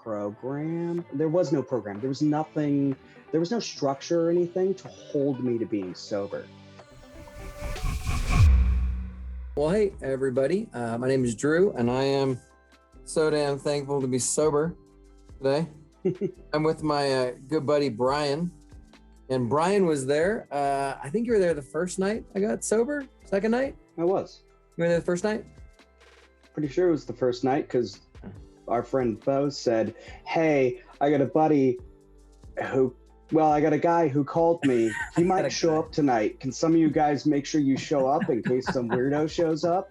program. There was no program. There was nothing. There was no structure or anything to hold me to being sober. Well, hey, everybody. My name is Drew, and I am so damn thankful to be sober today. I'm with my good buddy, Brian. And Brian was there. I think you were there the first night I got sober. Second night? I was. You were there the first night? Pretty sure it was the first night because our friend Bo said, hey, I got a buddy I got a guy who called me. He might show up tonight. Can some of you guys make sure you show up in case some weirdo shows up?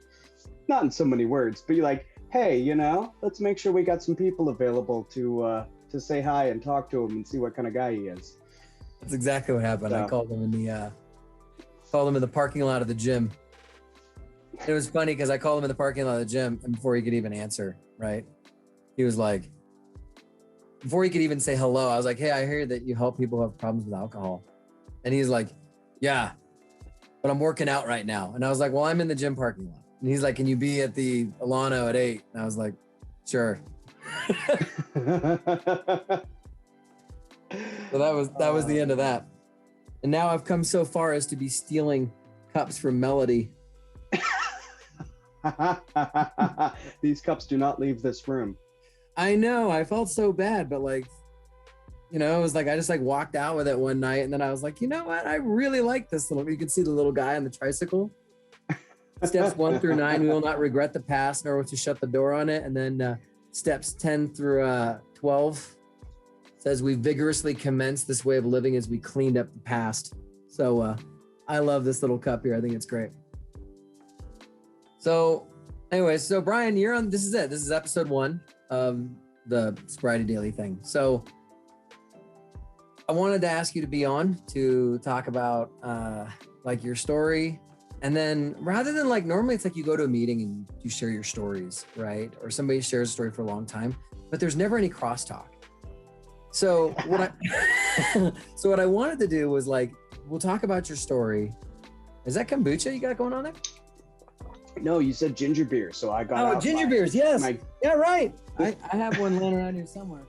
Not in so many words, but you're like, hey, let's make sure we got some people available to say hi and talk to him and see what kind of guy he is. That's exactly what happened. I called him in the parking lot of the gym. It was funny because I called him in the parking lot of the gym, and before he could even answer, right? He was like, before he could even say hello, I was like, hey, I hear that you help people who have problems with alcohol. And he's like, yeah, but I'm working out right now. And I was like, well, I'm in the gym parking lot. And he's like, can you be at the Alano at 8? And I was like, sure. So that was the end of that. And now I've come so far as to be stealing cups from Melody. These cups do not leave this room. I know. I felt so bad, but it was like I just walked out with it one night, and then I was like, you know what? I really like this little. You can see the little guy on the tricycle. Steps 1 through 9, we will not regret the past, nor to shut the door on it. And then steps 10 through 12 says we vigorously commenced this way of living as we cleaned up the past. So I love this little cup here. I think it's great. So anyway, so Brian, you're on. This is it. This is episode 1 of the Sobriety Daily thing. So I wanted to ask you to be on to talk about your story. And then rather than normally it's you go to a meeting and you share your stories, right? Or somebody shares a story for a long time, but there's never any crosstalk. So what I wanted to do was we'll talk about your story. Is that kombucha you got going on there? No, you said ginger beer, so I got ginger beers, yes. Yeah, right. I have one laying around here somewhere.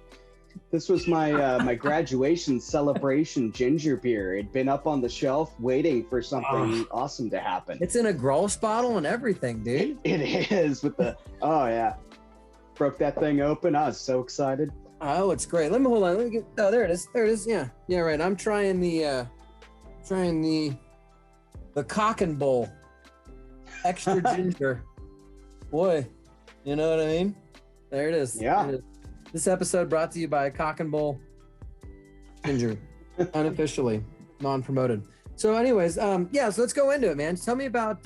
This was my my graduation celebration ginger beer. It'd been up on the shelf waiting for something awesome to happen. It's in a Grolsch bottle and everything, dude. It is with the, broke that thing open. I was so excited. Oh, it's great. Let me hold on. Let me get, there it is. There it is. Yeah. Yeah, right. I'm trying the cock and bowl. Extra ginger. Boy, you know what I mean? There it is. Yeah. There it is. This episode brought to you by Cock and Bowl Ginger. Unofficially, non-promoted. So anyways, so let's go into it, man. Tell me about,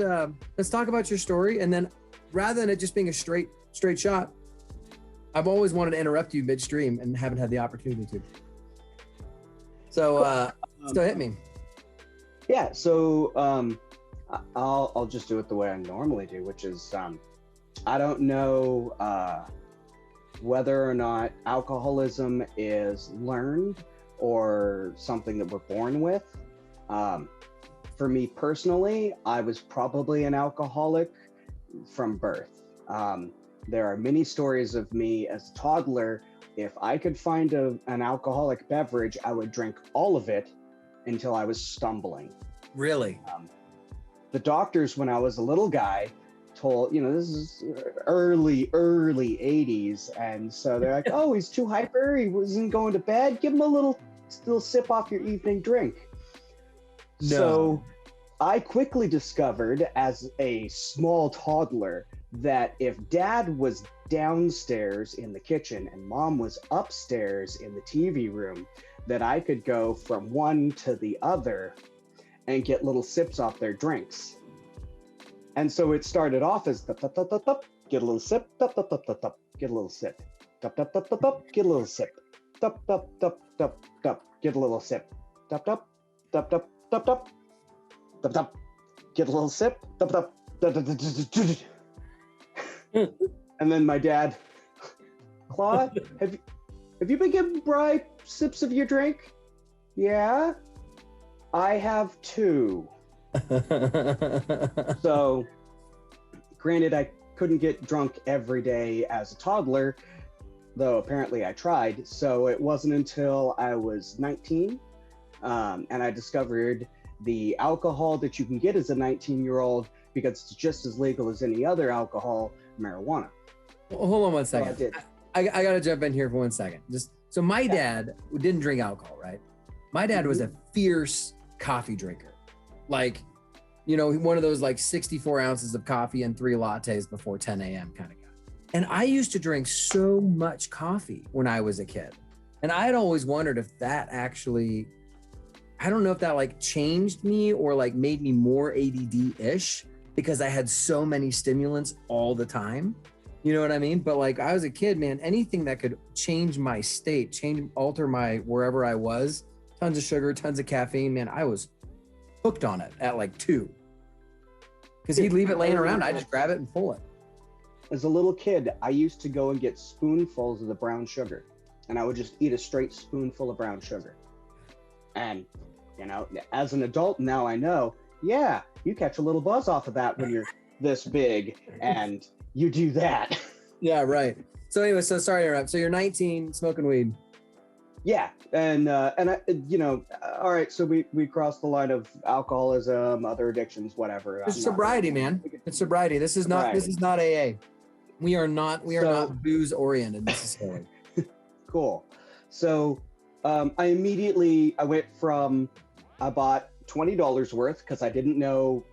let's talk about your story. And then rather than it just being a straight shot, I've always wanted to interrupt you midstream and haven't had the opportunity to. So, so hit me. Yeah. So, I'll just do it the way I normally do, which is, I don't know, whether or not alcoholism is learned or something that we're born with. For me personally, I was probably an alcoholic from birth. There are many stories of me as a toddler. If I could find an alcoholic beverage, I would drink all of it until I was stumbling. Really? The doctors, when I was a little guy, told, this is early 80s. And so they're like, oh, he's too hyper. He wasn't going to bed. Give him a little sip off your evening drink. No. So I quickly discovered as a small toddler that if dad was downstairs in the kitchen and mom was upstairs in the TV room, that I could go from one to the other and get little sips off their drinks. And so it started off as get a little sip, get a little sip, get a little sip, get a little sip, get a little sip. And then my dad, Claude, have you been getting dry sips of your drink? Yeah, I have 2. So, granted, I couldn't get drunk every day as a toddler. though apparently I tried. So it wasn't until I was 19 and I discovered the alcohol that you can get as a 19-year-old, because it's just as legal as any other alcohol, marijuana. Well, hold on one So I second. did. I got to jump in here for 1 second. Just so my dad didn't drink alcohol, right? My dad was a fierce coffee drinker. Like, you know, one of those like 64 ounces of coffee and 3 lattes before 10 a.m. kind of guy. And I used to drink so much coffee when I was a kid. And I had always wondered if that actually, I don't know if that like changed me or like made me more ADD-ish because I had so many stimulants all the time. You know what I mean? But like I was a kid, man, anything that could change my state, alter my wherever I was, tons of sugar, tons of caffeine, man, I was hooked on it at like 2. Because he'd leave it laying around. I just grab it and pull it. As a little kid, I used to go and get spoonfuls of the brown sugar, and I would just eat a straight spoonful of brown sugar. And, you know, as an adult now I know, yeah, you catch a little buzz off of that when you're this big and you do that. Yeah, right. So anyway, so sorry to interrupt. So you're 19, smoking weed. Yeah, and I, you know, all right. So we crossed the line of alcoholism, other addictions, whatever. It's sobriety, man. It's sobriety. This is not AA. We are not booze oriented necessarily. Cool. So I bought $20 worth because I didn't know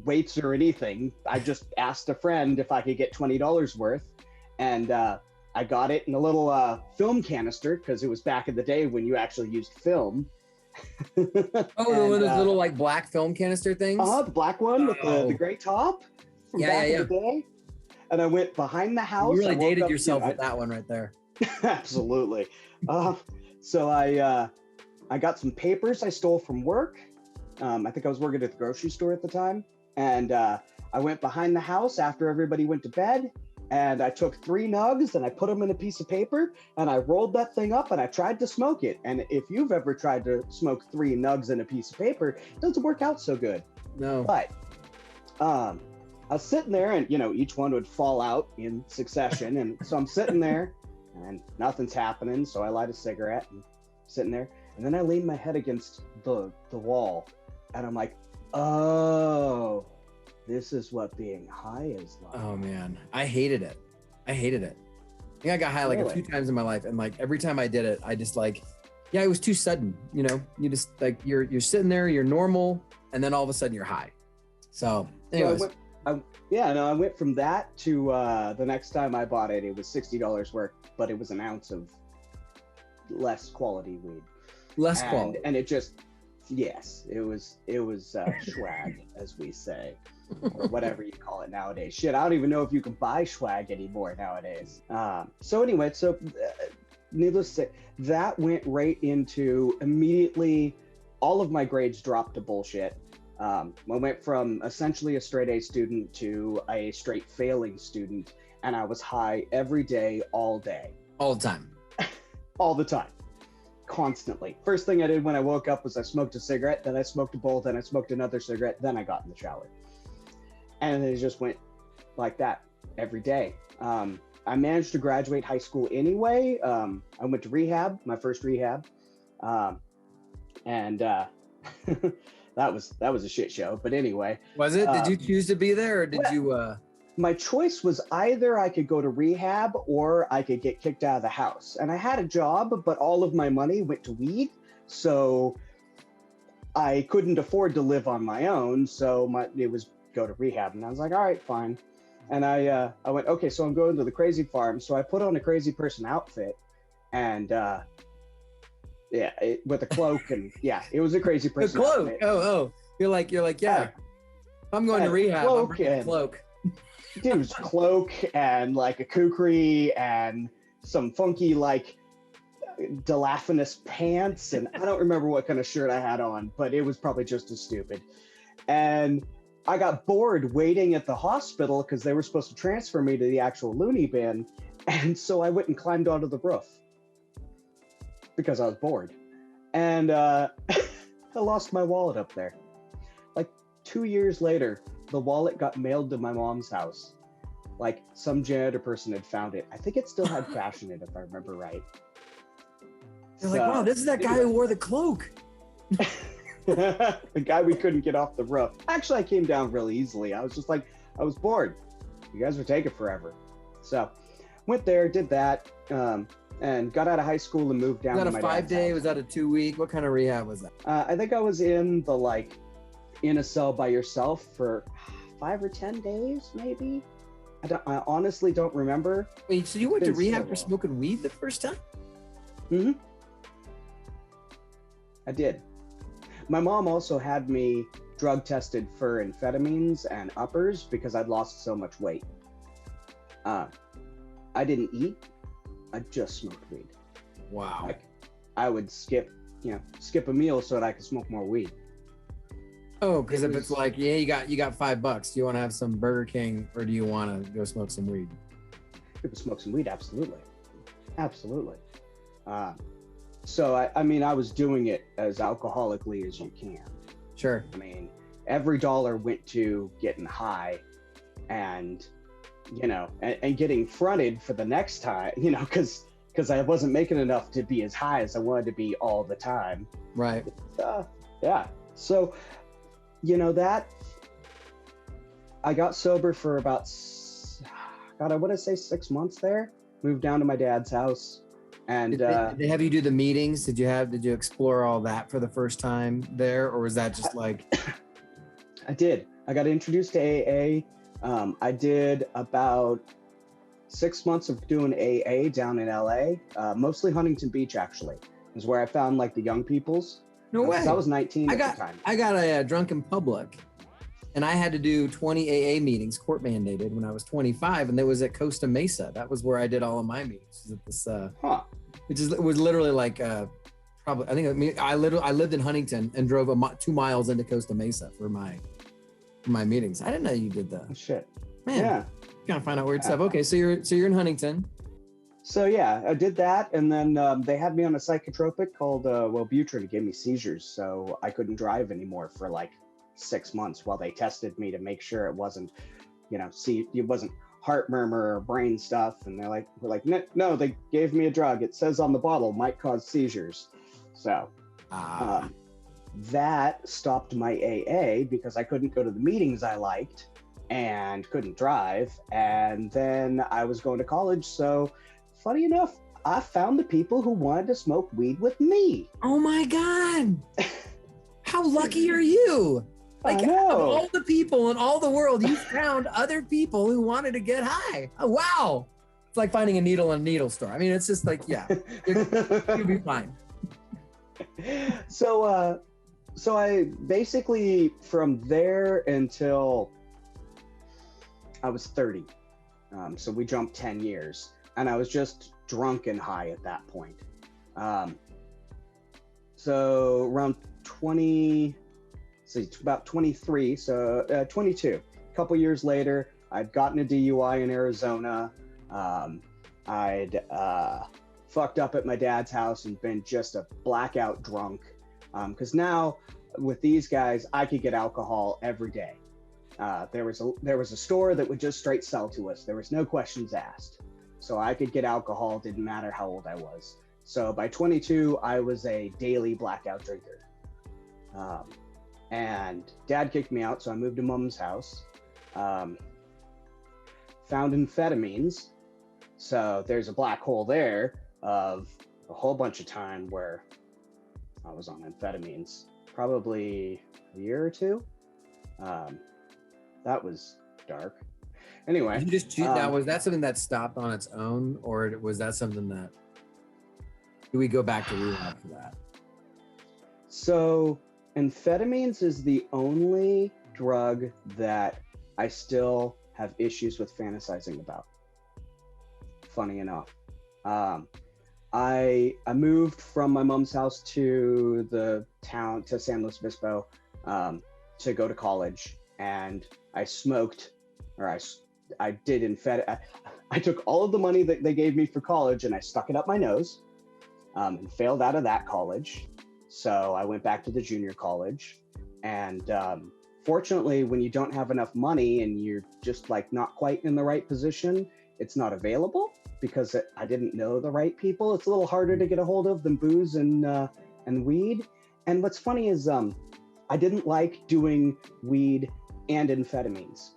weights or anything. I just asked a friend if I could get $20 worth, and I got it in a little film canister because it was back in the day when you actually used film. Oh, one of those little like black film canister things? The black one with the gray top from back in the day. And I went behind the house. You really dated yourself with that one right there. Absolutely. So I got some papers I stole from work. I think I was working at the grocery store at the time. And I went behind the house after everybody went to bed. And I took 3 nugs and I put them in a piece of paper and I rolled that thing up and I tried to smoke it. And if you've ever tried to smoke 3 nugs in a piece of paper, it doesn't work out so good. No. But I was sitting there and, you know, each one would fall out in succession. And so I'm sitting there and nothing's happening. So I light a cigarette and sitting there. And then I lean my head against the wall and I'm like, oh, this is what being high is like. Oh man, I hated it. I think I got high like a few times in my life, and like every time I did it, I just like, yeah, it was too sudden. You know, you just like you're sitting there, you're normal, and then all of a sudden you're high. So, anyways, I went from that to the next time I bought it. It was $60 worth, but it was an ounce of less quality weed. Quality, and it just, yes, it was swag, as we say. Or whatever you call it nowadays. Shit, I don't even know if you can buy swag anymore nowadays. So anyway, needless to say, that went right into immediately all of my grades dropped to bullshit. I went from essentially a straight A student to a straight failing student, and I was high every day, all day. All the time. All the time. Constantly. First thing I did when I woke up was I smoked a cigarette, then I smoked a bowl, then I smoked another cigarette, then I got in the shower. And it just went like that every day. I managed to graduate high school anyway. I went to rehab, my first rehab. And that was a shit show. But anyway. Was it? Did you choose to be there or did you? My choice was either I could go to rehab or I could get kicked out of the house. And I had a job, but all of my money went to weed. So I couldn't afford to live on my own. So it was go to rehab, and I was like, all right, fine. And I went, okay, so I'm going to the crazy farm. So I put on a crazy person outfit and with a cloak, and it was a crazy person outfit. You're like yeah, I'm going to rehab, I'm bringing a cloak. Dude, it was a cloak and like a kukri and some funky like diaphanous pants, and I don't remember what kind of shirt I had on, but it was probably just as stupid. And I got bored waiting at the hospital because they were supposed to transfer me to the actual loony bin. And so I went and climbed onto the roof because I was bored. And I lost my wallet up there. Like 2 years later, the wallet got mailed to my mom's house. like some janitor person had found it. I think it still had cash in it, if I remember right. They're like, wow, this is that guy who wore the cloak. The guy we couldn't get off the roof. Actually, I came down really easily. I was just like, I was bored. You guys were taking forever. So went there, did that, and got out of high school and moved down to my dad's house. Was that a 5-day? Was that a 2-week? What kind of rehab was that? I think I was in a cell by yourself for 5 or 10 days, maybe. I honestly don't remember. Wait, so you went to rehab for smoking weed the first time? Mm-hmm. I did. My mom also had me drug tested for amphetamines and uppers because I'd lost so much weight. I didn't eat. I just smoked weed. Wow. Like, I would skip a meal so that I could smoke more weed. Oh, because if it's like, yeah, you got $5. Do you want to have some Burger King or do you want to go smoke some weed? People smoke some weed, absolutely. So I was doing it as alcoholically as you can. Sure. I mean, every dollar went to getting high and getting fronted for the next time, because I wasn't making enough to be as high as I wanted to be all the time. Right. Yeah. So, that I got sober for about, God, I want to say 6 months there. Moved down to my dad's house. And did they have you do the meetings? Did you explore all that for the first time there? Or was that just like? I did. I got introduced to AA. I did about 6 months of doing AA down in LA, mostly Huntington Beach, actually, is where I found like the young peoples. No way. I was 19 at the time. I got a drunk in public, and I had to do 20 AA meetings, court mandated, when I was 25, and that was at Costa Mesa. That was where I did all of my meetings. At this, it was literally like I lived in Huntington and drove 2 miles into Costa Mesa for my meetings. I didn't know you did that. Oh, shit. Man, yeah. Gotta find out weird stuff. Okay, so you're in Huntington. So yeah, I did that, and then they had me on a psychotropic called Wellbutrin. It gave me seizures, so I couldn't drive anymore for like 6 months while they tested me to make sure it wasn't, it wasn't heart murmur or brain stuff. And we're like, no, they gave me a drug. It says on the bottle might cause seizures. So that stopped my AA because I couldn't go to the meetings I liked and couldn't drive. And then I was going to college. So funny enough, I found the people who wanted to smoke weed with me. Oh my God. How lucky are you? Like, of all the people in all the world, you found other people who wanted to get high. Oh, wow. It's like finding a needle in a needle store. I mean, it's just like, yeah, you'll be fine. So I basically, from there until I was 30, so we jumped 10 years, and I was just drunk and high at that point. So around about 23, so 22. A couple years later, I'd gotten a DUI in Arizona. I'd fucked up at my dad's house and been just a blackout drunk. Because now with these guys, I could get alcohol every day. There was a store that would just straight sell to us. There was no questions asked. So I could get alcohol, didn't matter how old I was. So by 22, I was a daily blackout drinker. And dad kicked me out, so I moved to mom's house. Found amphetamines. So there's a black hole there of a whole bunch of time where I was on amphetamines, probably a year or two. That was dark. Anyway. Did you just now, was that something that stopped on its own, or was that something that, do we go back to rehab for that? So amphetamines is the only drug that I still have issues with fantasizing about. Funny enough. I moved from my mom's house to the town, to San Luis Obispo, to go to college, and I smoked, or I did I took all of the money that they gave me for college and I stuck it up my nose, and failed out of that college. So I went back to the junior college and Fortunately, when you don't have enough money and you're just like not quite in the right position, it's not available because I didn't know the right people. It's a little harder to get a hold of than booze and weed. And what's funny is I didn't like doing weed and amphetamines.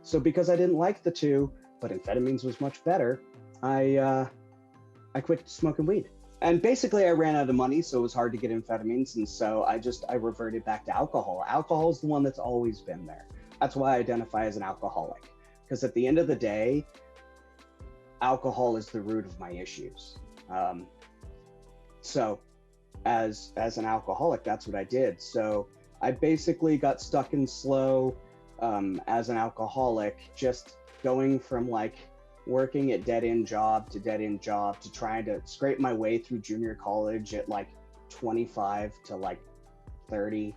So because I didn't like the two, but amphetamines was much better, I quit smoking weed. And basically I ran out of money, so it was hard to get amphetamines. And so I reverted back to alcohol. Alcohol is the one that's always been there. That's why I identify as an alcoholic. Because at the end of the day, alcohol is the root of my issues. So as an alcoholic, that's what I did. So I basically got stuck in slow as an alcoholic, just going from like working at dead-end job to trying to scrape my way through junior college at like 25 to like 30,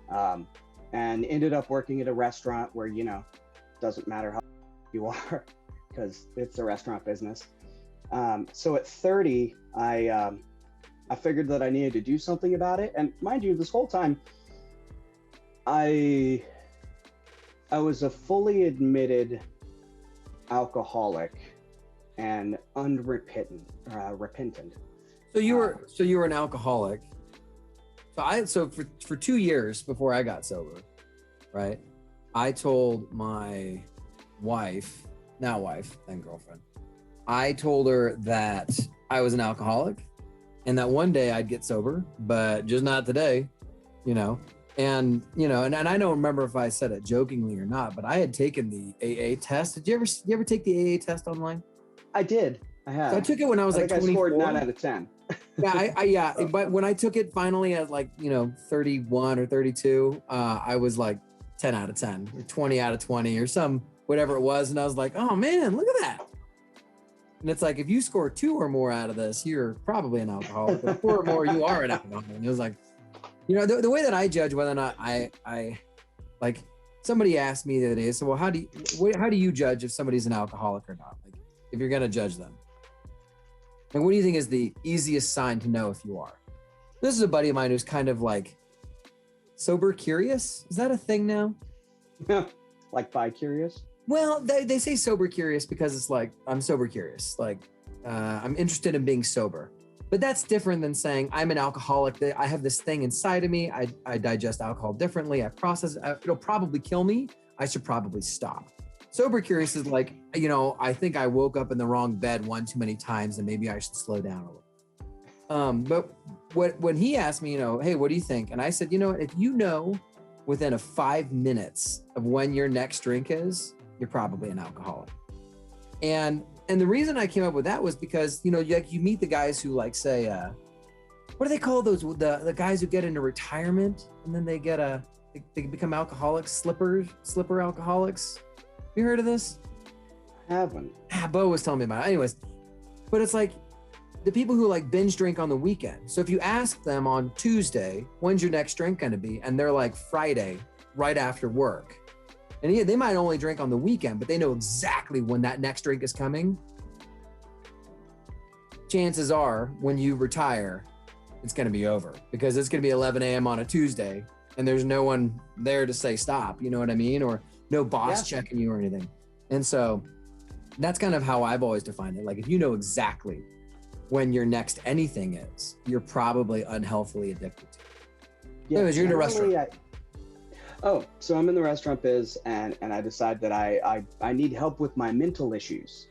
and ended up working at a restaurant where, you know, doesn't matter how you are because it's a restaurant business. So at 30, I figured that I needed to do something about it. And mind you, this whole time, I was a fully admitted alcoholic and repentant. So you were an alcoholic. So for 2 years before I got sober, right? I told my wife, now wife, then girlfriend, I told her that I was an alcoholic and that one day I'd get sober, but just not today, you know? And, you know, and I don't remember if I said it jokingly or not, but I had taken the AA test. Did you ever take the AA test online? I did. I have. So I took it when I was like 24. I scored 9 out of 10. Yeah, but when I took it finally at like, you know, 31 or 32, I was like 10 out of 10 or 20 out of 20 or whatever it was. And I was like, oh man, look at that. And it's like, if you score 2 or more out of this, you're probably an alcoholic. But 4 or more, you are an alcoholic. And it was like, you know, the way that I judge whether or not I like, somebody asked me the other day, so well, how do you judge if somebody's an alcoholic or not? Like, if you're going to judge them. And what do you think is the easiest sign to know if you are? This is a buddy of mine who's kind of like sober curious. Is that a thing now? Like bi-curious? Well, they say sober curious because it's like, I'm sober curious. Like, I'm interested in being sober. But that's different than saying I'm an alcoholic. I have this thing inside of me. I digest alcohol differently. I process it. It'll probably kill me. I should probably stop. Sober curious is like, you know, I think I woke up in the wrong bed one too many times and maybe I should slow down a little. But when he asked me, you know, hey, what do you think? And I said, you know, if you know within 5 minutes of when your next drink is, you're probably an alcoholic. And the reason I came up with that was because, you know, you meet the guys who like say, what do they call those? The guys who get into retirement and then they become alcoholics, slipper alcoholics. Have you heard of this? I haven't. Bo was telling me about it. Anyways, but it's like the people who like binge drink on the weekend. So if you ask them on Tuesday, when's your next drink going to be? And they're like Friday, right after work. And yeah, they might only drink on the weekend, but they know exactly when that next drink is coming. Chances are when you retire, it's going to be over because it's going to be 11 a.m. on a Tuesday and there's no one there to say stop. You know what I mean? Or no boss checking you or anything. And so that's kind of how I've always defined it. Like if you know exactly when your next anything is, you're probably unhealthily addicted to it. Yeah, anyways, you're in a restaurant. So I'm in the restaurant biz and I decide that I need help with my mental issues.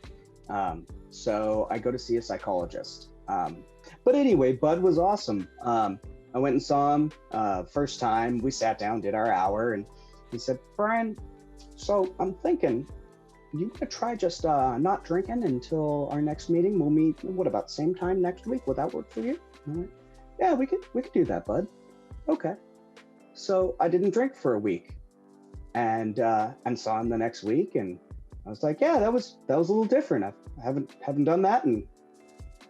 So I go to see a psychologist. But anyway, Bud was awesome. I went and saw him first time. We sat down, did our hour, and he said, Brian, so I'm thinking, you want to try just not drinking until our next meeting? We'll meet, what about same time next week? Will that work for you? Like, yeah, we could do that, Bud. Okay. So I didn't drink for a week and saw him the next week. And I was like, yeah, that was a little different. I haven't done that in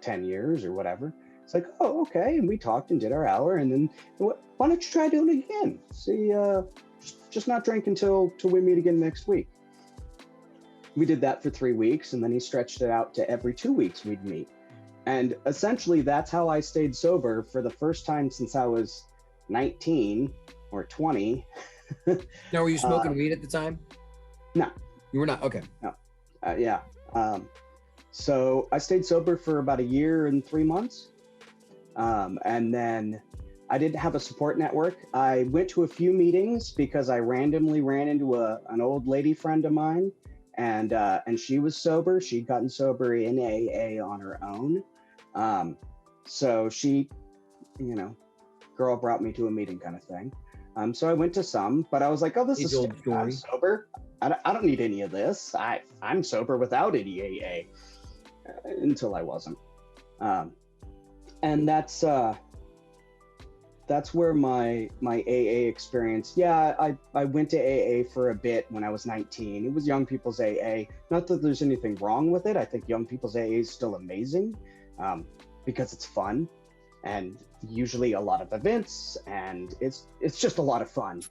10 years or whatever. It's like, oh, okay. And we talked and did our hour. And then why don't you try doing it again? See, just not drink until we meet again next week. We did that for 3 weeks. And then he stretched it out to every 2 weeks we'd meet. And essentially that's how I stayed sober for the first time since I was 19 or 20. Now, were you smoking weed at the time? No. You were not? Okay. No. Yeah. So I stayed sober for about a year and 3 months. And then I didn't have a support network. I went to a few meetings because I randomly ran into an old lady friend of mine, and she was sober. She'd gotten sober in AA on her own. So she, girl brought me to a meeting kind of thing. So I went to some, but I was like, oh, this is Old story. I'm sober. I don't need any of this. I'm sober without any AA until I wasn't. And that's where my AA experience. Yeah, I went to AA for a bit when I was 19. It was young people's AA. Not that there's anything wrong with it. I think young people's AA is still amazing because it's fun and usually a lot of events, and it's just a lot of fun.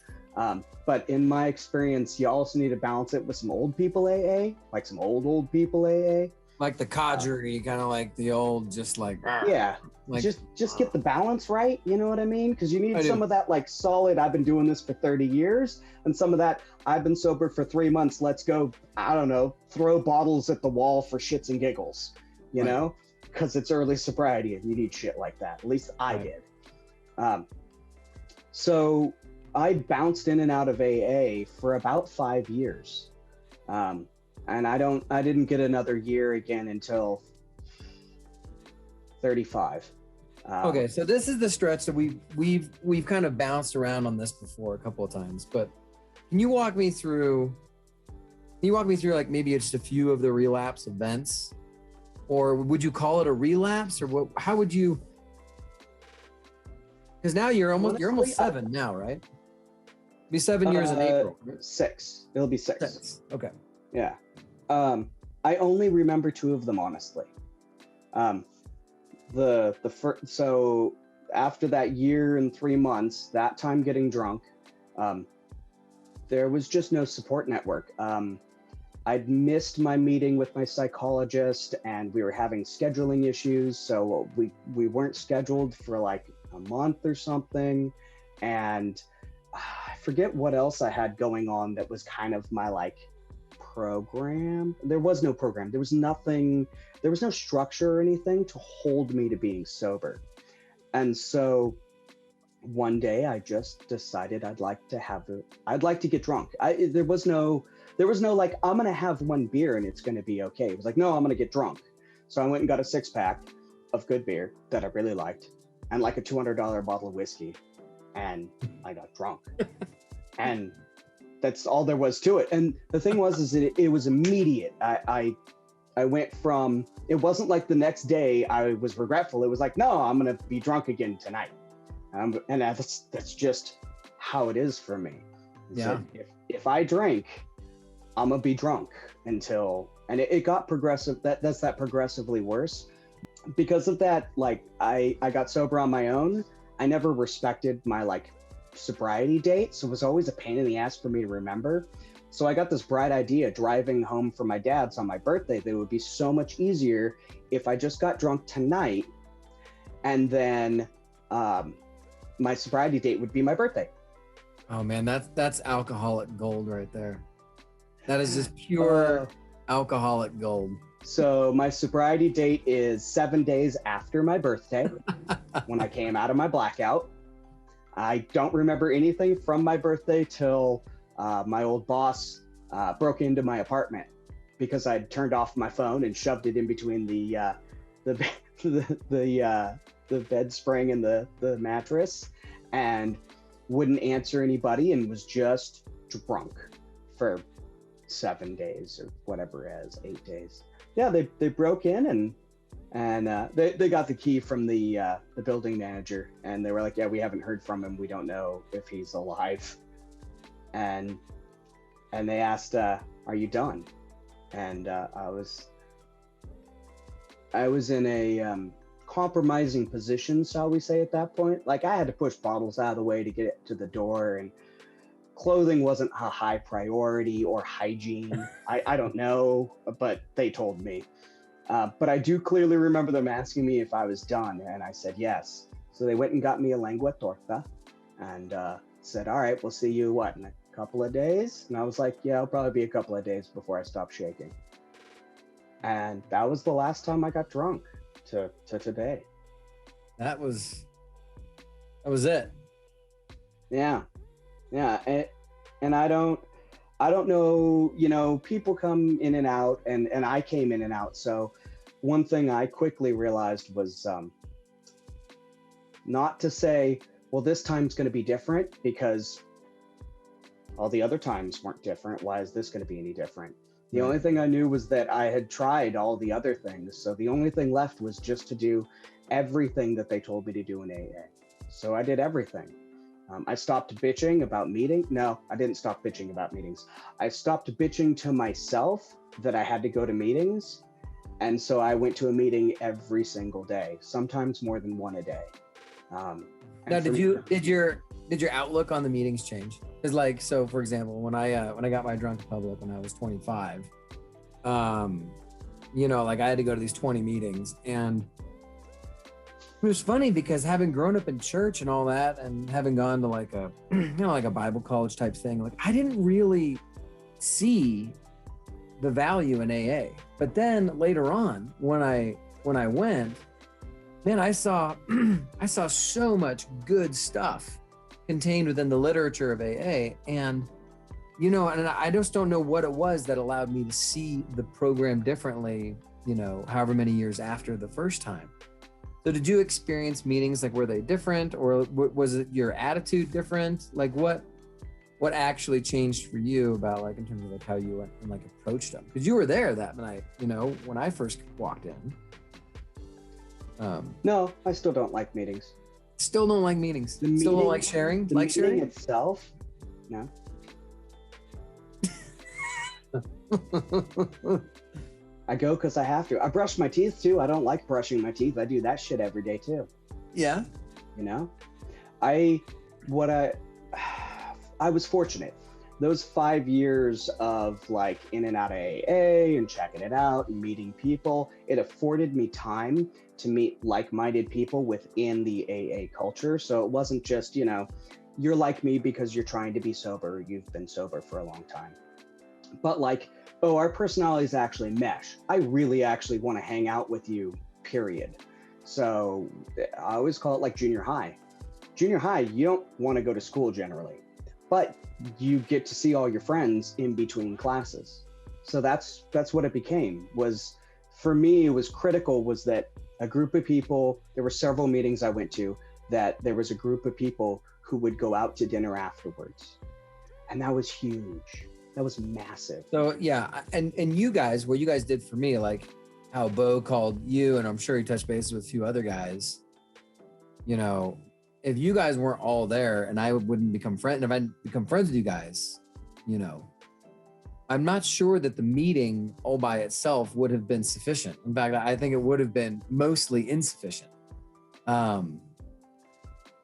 But in my experience, you also need to balance it with some old people AA, like some old people AA. Like the codgery, kind of like the old, just like, yeah, like, just get the balance right. You know what I mean? Because you need some of that like solid, I've been doing this for 30 years, and some of that, I've been sober for 3 months. Let's go, I don't know, throw bottles at the wall for shits and giggles, you know? Because it's early sobriety and you need shit like that. At least I did. So I bounced in and out of AA for about 5 years. And I didn't get another year again until 35. Okay, so this is the stretch that we've kind of bounced around on this before a couple of times, but can you walk me through like maybe just a few of the relapse events, or would you call it a relapse, or what? How would you? Because now you're almost 7 now, right? It'll be 7 years in April. 6. It'll be 6. Okay. Yeah. I only remember 2 of them, honestly. The first, so after that year and 3 months, that time getting drunk, there was just no support network. I'd missed my meeting with my psychologist, and we were having scheduling issues, so we weren't scheduled for like a month or something, and I forget what else I had going on that was kind of my like program. There was no program. There was nothing. There was no structure or anything to hold me to being sober. And so one day I just decided I'd like to get drunk. There was no like, I'm going to have 1 beer and it's going to be okay. It was like, no, I'm going to get drunk. So I went and got a 6-pack of good beer that I really liked and like a $200 bottle of whiskey. And I got drunk. And that's all there was to it. And the thing was, that it was immediate. I went from, it wasn't like the next day I was regretful. It was like, no, I'm going to be drunk again tonight. And that's just how it is for me. Yeah. So if I drink, I'm going to be drunk until, and it got progressive. That's progressively worse. Because of that, like I got sober on my own. I never respected my like sobriety date, so it was always a pain in the ass for me to remember. So I got this bright idea driving home from my dad's on my birthday that it would be so much easier if I just got drunk tonight, and then my sobriety date would be my birthday. Oh man, that's alcoholic gold right there. That is just pure alcoholic gold. So my sobriety date is 7 days after my birthday when I came out of my blackout. I don't remember anything from my birthday till my old boss broke into my apartment because I'd turned off my phone and shoved it in between the bed spring and the mattress, and wouldn't answer anybody and was just drunk for 7 days or whatever it is, 8 days. Yeah, they broke in and they got the key from the building manager, and they were like, yeah, we haven't heard from him. We don't know if he's alive. And they asked, are you done? And I was in a compromising position, shall we say, at that point. Like, I had to push bottles out of the way to get it to the door, and clothing wasn't a high priority, or hygiene. I don't know, but they told me. But I do clearly remember them asking me if I was done, and I said yes. So they went and got me a lengua torta, and said, all right, we'll see you in a couple of days? And I was like, yeah, it'll probably be a couple of days before I stop shaking. And that was the last time I got drunk to today. That was it. Yeah. And I don't know, people come in and out, and I came in and out. So one thing I quickly realized was not to say, well, this time's going to be different because all the other times weren't different. Why is this going to be any different? The only thing I knew was that I had tried all the other things. So the only thing left was just to do everything that they told me to do in AA. So I did everything. I stopped bitching about meetings. No, I didn't stop bitching about meetings. I stopped bitching to myself that I had to go to meetings. And so I went to a meeting every single day, sometimes more than one a day. Now, did your outlook on the meetings change? Because like, so for example, when I got my drunk in public when I was 25, like I had to go to these 20 meetings, and it was funny because having grown up in church and all that, and having gone to like a, like a Bible college type thing, like I didn't really see the value in AA. But then later on, when I went, man, I saw so much good stuff contained within the literature of AA. And, and I just don't know what it was that allowed me to see the program differently, however many years after the first time. So did you experience meetings, like, were they different, or was it your attitude different? Like what actually changed for you about, like, in terms of like how you went and like approached them? Because you were there that night, when I first walked in. No, I still don't like meetings. Still don't like meetings. Still don't like sharing. The like meeting sharing itself, no. I go because I have to. I brush my teeth too. I don't like brushing my teeth. I do that shit every day too. Yeah. I was fortunate. Those 5 years of like in and out of AA and checking it out and meeting people, it afforded me time to meet like-minded people within the AA culture. So it wasn't just, you're like me because you're trying to be sober. You've been sober for a long time. But like, oh, our personalities actually mesh. I really actually want to hang out with you, period. So I always call it like junior high. Junior high, you don't want to go to school generally, but you get to see all your friends in between classes. So that's what it became. Was for me, it was critical was that a group of people, there were several meetings I went to, that there was a group of people who would go out to dinner afterwards. And that was huge. That was massive. So yeah, and you guys, what you guys did for me, like how Bo called you, and I'm sure he touched bases with a few other guys, if you guys weren't all there and I wouldn't become friends, if I didn't become friends with you guys, I'm not sure that the meeting all by itself would have been sufficient. In fact, I think it would have been mostly insufficient. But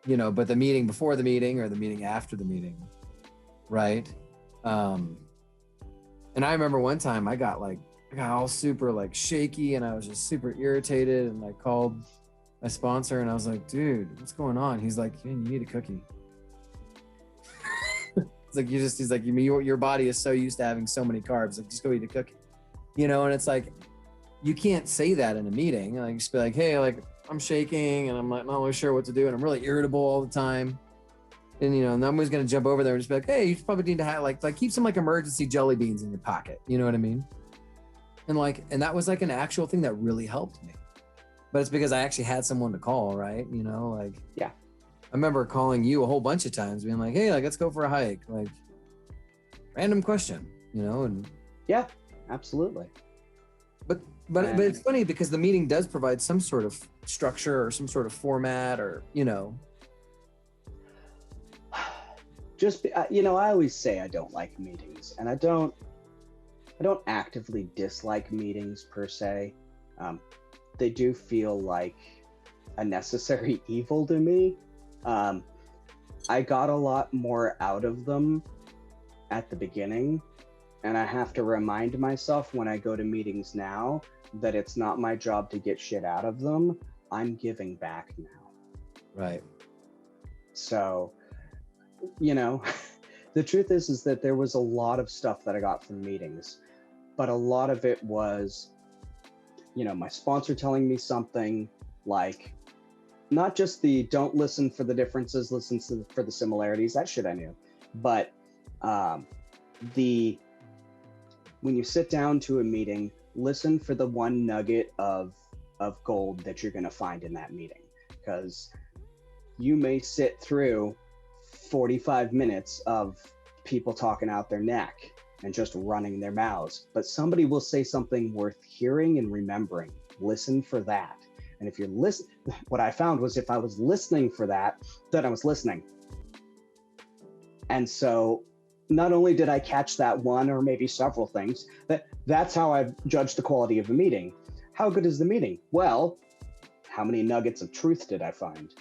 the meeting before the meeting or the meeting after the meeting, right? And I remember one time I got all super like shaky, and I was just super irritated, and I called my sponsor and I was like, dude, what's going on? He's like, man, you need a cookie. It's like, he's like, your body is so used to having so many carbs, like just go eat a cookie, and it's like, you can't say that in a meeting. Like just be like, hey, like I'm shaking and I'm like not really sure what to do, and I'm really irritable all the time. And and I'm always gonna jump over there and just be like, hey, you probably need to have like keep some like emergency jelly beans in your pocket. You know what I mean? And that was like an actual thing that really helped me. But it's because I actually had someone to call, right? Yeah. I remember calling you a whole bunch of times, being like, hey, like let's go for a hike, like random question, and yeah, absolutely. But it's funny because the meeting does provide some sort of structure or some sort of format, or just I always say I don't like meetings, and I don't actively dislike meetings per se. They do feel like a necessary evil to me. I got a lot more out of them at the beginning, and I have to remind myself when I go to meetings now that it's not my job to get shit out of them. I'm giving back now. Right. So you know, the truth is that there was a lot of stuff that I got from meetings, but a lot of it was, my sponsor telling me something like, not just the don't listen for the differences, for the similarities, that shit I knew, but when you sit down to a meeting, listen for the one nugget of gold that you're going to find in that meeting, because you may sit through 45 minutes of people talking out their neck and just running their mouths, but somebody will say something worth hearing and remembering. Listen for that. And if you're what I found was if I was listening for that, then I was listening. And so not only did I catch that one or maybe several things, that's how I judge the quality of a meeting. How good is the meeting? Well, how many nuggets of truth did I find?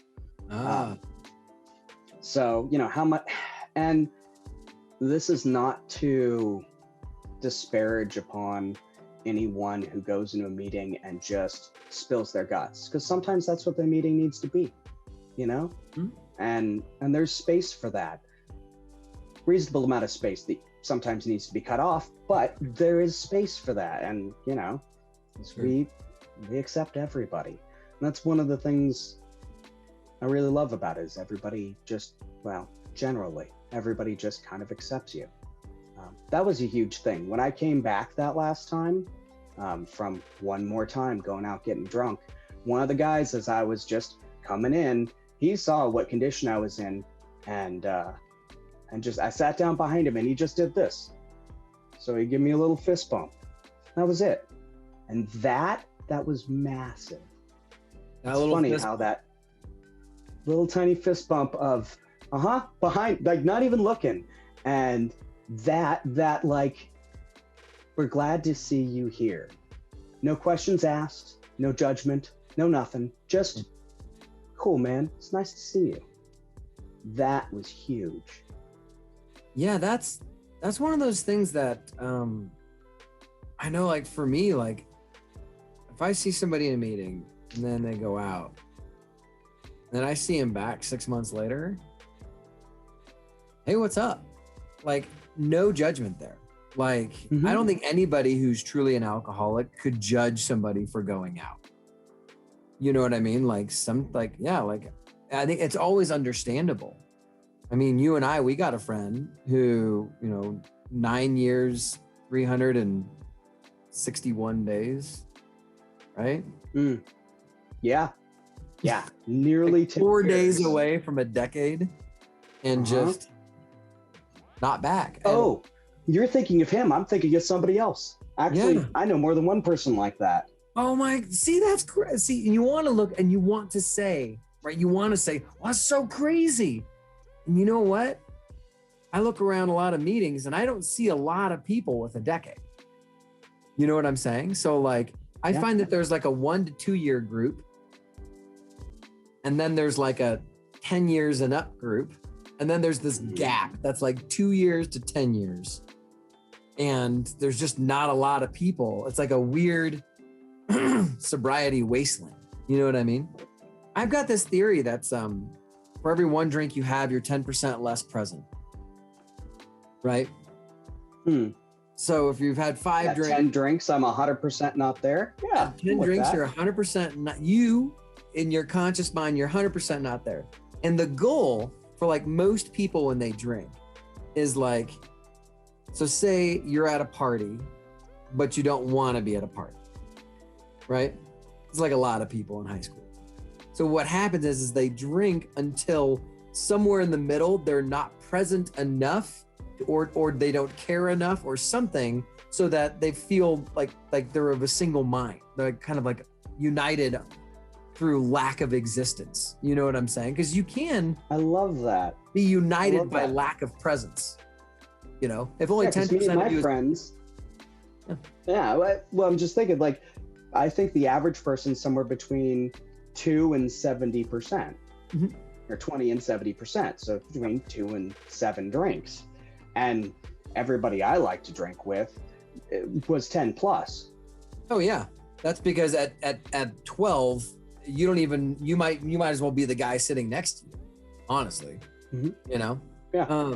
So, how much, and this is not to disparage upon anyone who goes into a meeting and just spills their guts, because sometimes that's what the meeting needs to be, Mm-hmm. And there's space for that. Reasonable amount of space that sometimes needs to be cut off, but there is space for that. And, we accept everybody. And that's one of the things I really love about it, is everybody generally, everybody just kind of accepts you. That was a huge thing. When I came back that last time, from one more time going out getting drunk, one of the guys, as I was just coming in, he saw what condition I was in, and I sat down behind him and he just did this. So he gave me a little fist bump. That was it. And that was massive. It's funny how that little tiny fist bump of, behind, like not even looking. And that like, we're glad to see you here. No questions asked, no judgment, no nothing. Just, cool, man. It's nice to see you. That was huge. Yeah, that's one of those things that I know, like for me, like if I see somebody in a meeting and then they go out, then I see him back 6 months later. Hey, what's up? Like, no judgment there. Like, I don't think anybody who's truly an alcoholic could judge somebody for going out. You know what I mean? Like I think it's always understandable. I mean, you and I, we got a friend who, 9 years, 361 days, right? Yeah. Nearly like 4 days away from a decade and just not back. Oh, you're thinking of him. I'm thinking of somebody else. Actually, I know more than one person like that. Oh my, see, that's crazy. See, you want to look and you want to say, right? You want to say, well, that's so crazy. And you know what? I look around a lot of meetings and I don't see a lot of people with a decade. You know what I'm saying? So like, I find that there's like a 1 to 2 year group. And then there's like a 10 years and up group. And then there's this gap that's like 2 years to 10 years. And there's just not a lot of people. It's like a weird sobriety wasteland. You know what I mean? I've got this theory that's for every one drink you have, you're 10% less present. Right? So if you've had 5 drinks. 10 drinks, I'm 100% not there. Yeah. 10 drinks, you're 100% not, you in your conscious mind, you're 100% not there. And the goal for like most people when they drink is like, so say you're at a party, but you don't want to be at a party, right? It's like a lot of people in high school. So what happens is they drink until somewhere in the middle, they're not present enough or they don't care enough or something so that they feel like they're of a single mind. They're kind of like united through lack of existence. You know what I'm saying? Because you can I love that. Be united by lack of presence. If only 10% of my friends. Well, I'm just thinking like, I think the average person's somewhere between 2 and 70%, or 20 and 70%. So between 2 and 7 drinks. And everybody I like to drink with was 10 plus. Oh yeah. That's because at 12, you might as well be the guy sitting next to you, honestly, Yeah.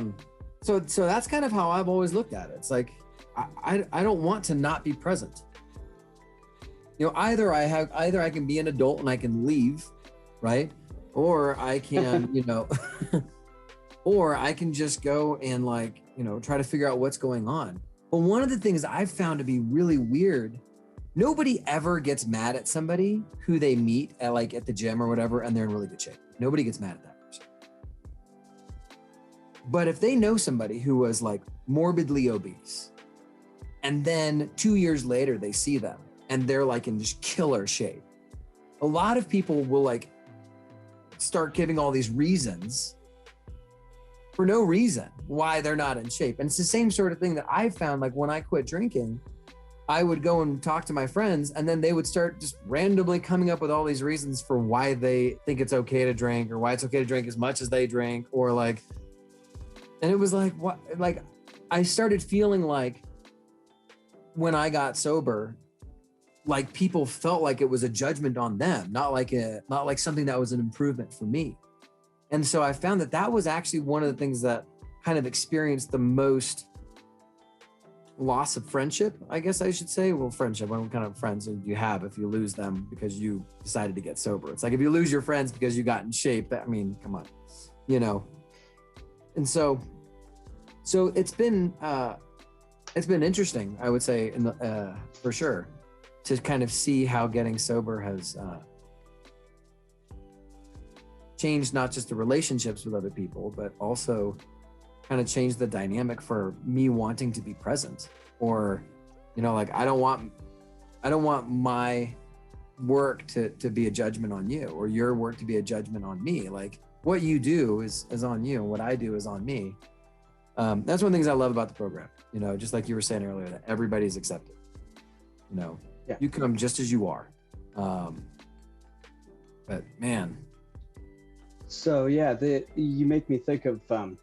So that's kind of how I've always looked at it. It's like, I don't want to not be present. You know, either I can be an adult and I can leave, right? Or I can, you know, or I can just go and like, you know, try to figure out what's going on. But one of the things I've found to be really weird, nobody ever gets mad at somebody who they meet at like at the gym or whatever, and they're in really good shape. Nobody gets mad at that person. But if they know somebody who was like morbidly obese, and then 2 years later they see them and they're like in just killer shape, a lot of people will like start giving all these reasons for no reason why they're not in shape. And it's the same sort of thing that I found, like when I quit drinking, I would go and talk to my friends and then they would start just randomly coming up with all these reasons for why they think it's okay to drink or why it's okay to drink as much as they drink, or like, and it was like, what, like I started feeling like when I got sober, like people felt like it was a judgment on them, not like something that was an improvement for me. And so I found that was actually one of the things that kind of experienced the most loss of friendship, I guess I should say. Well, friendship, what kind of friends do you have if you lose them because you decided to get sober? It's like if you lose your friends because you got in shape, I mean, come on, you know. And so it's been interesting, I would say, in the for sure, to kind of see how getting sober has changed not just the relationships with other people, but also kind of changed the dynamic for me wanting to be present. Or, you know, like I don't want my work to be a judgment on you, or your work to be a judgment on me. Like what you do is on you, and what I do is on me. That's one of the things I love about the program, you know, just like you were saying earlier, that everybody's accepted, you know. Yeah. You come just as you are. But man. So yeah, you make me think of one,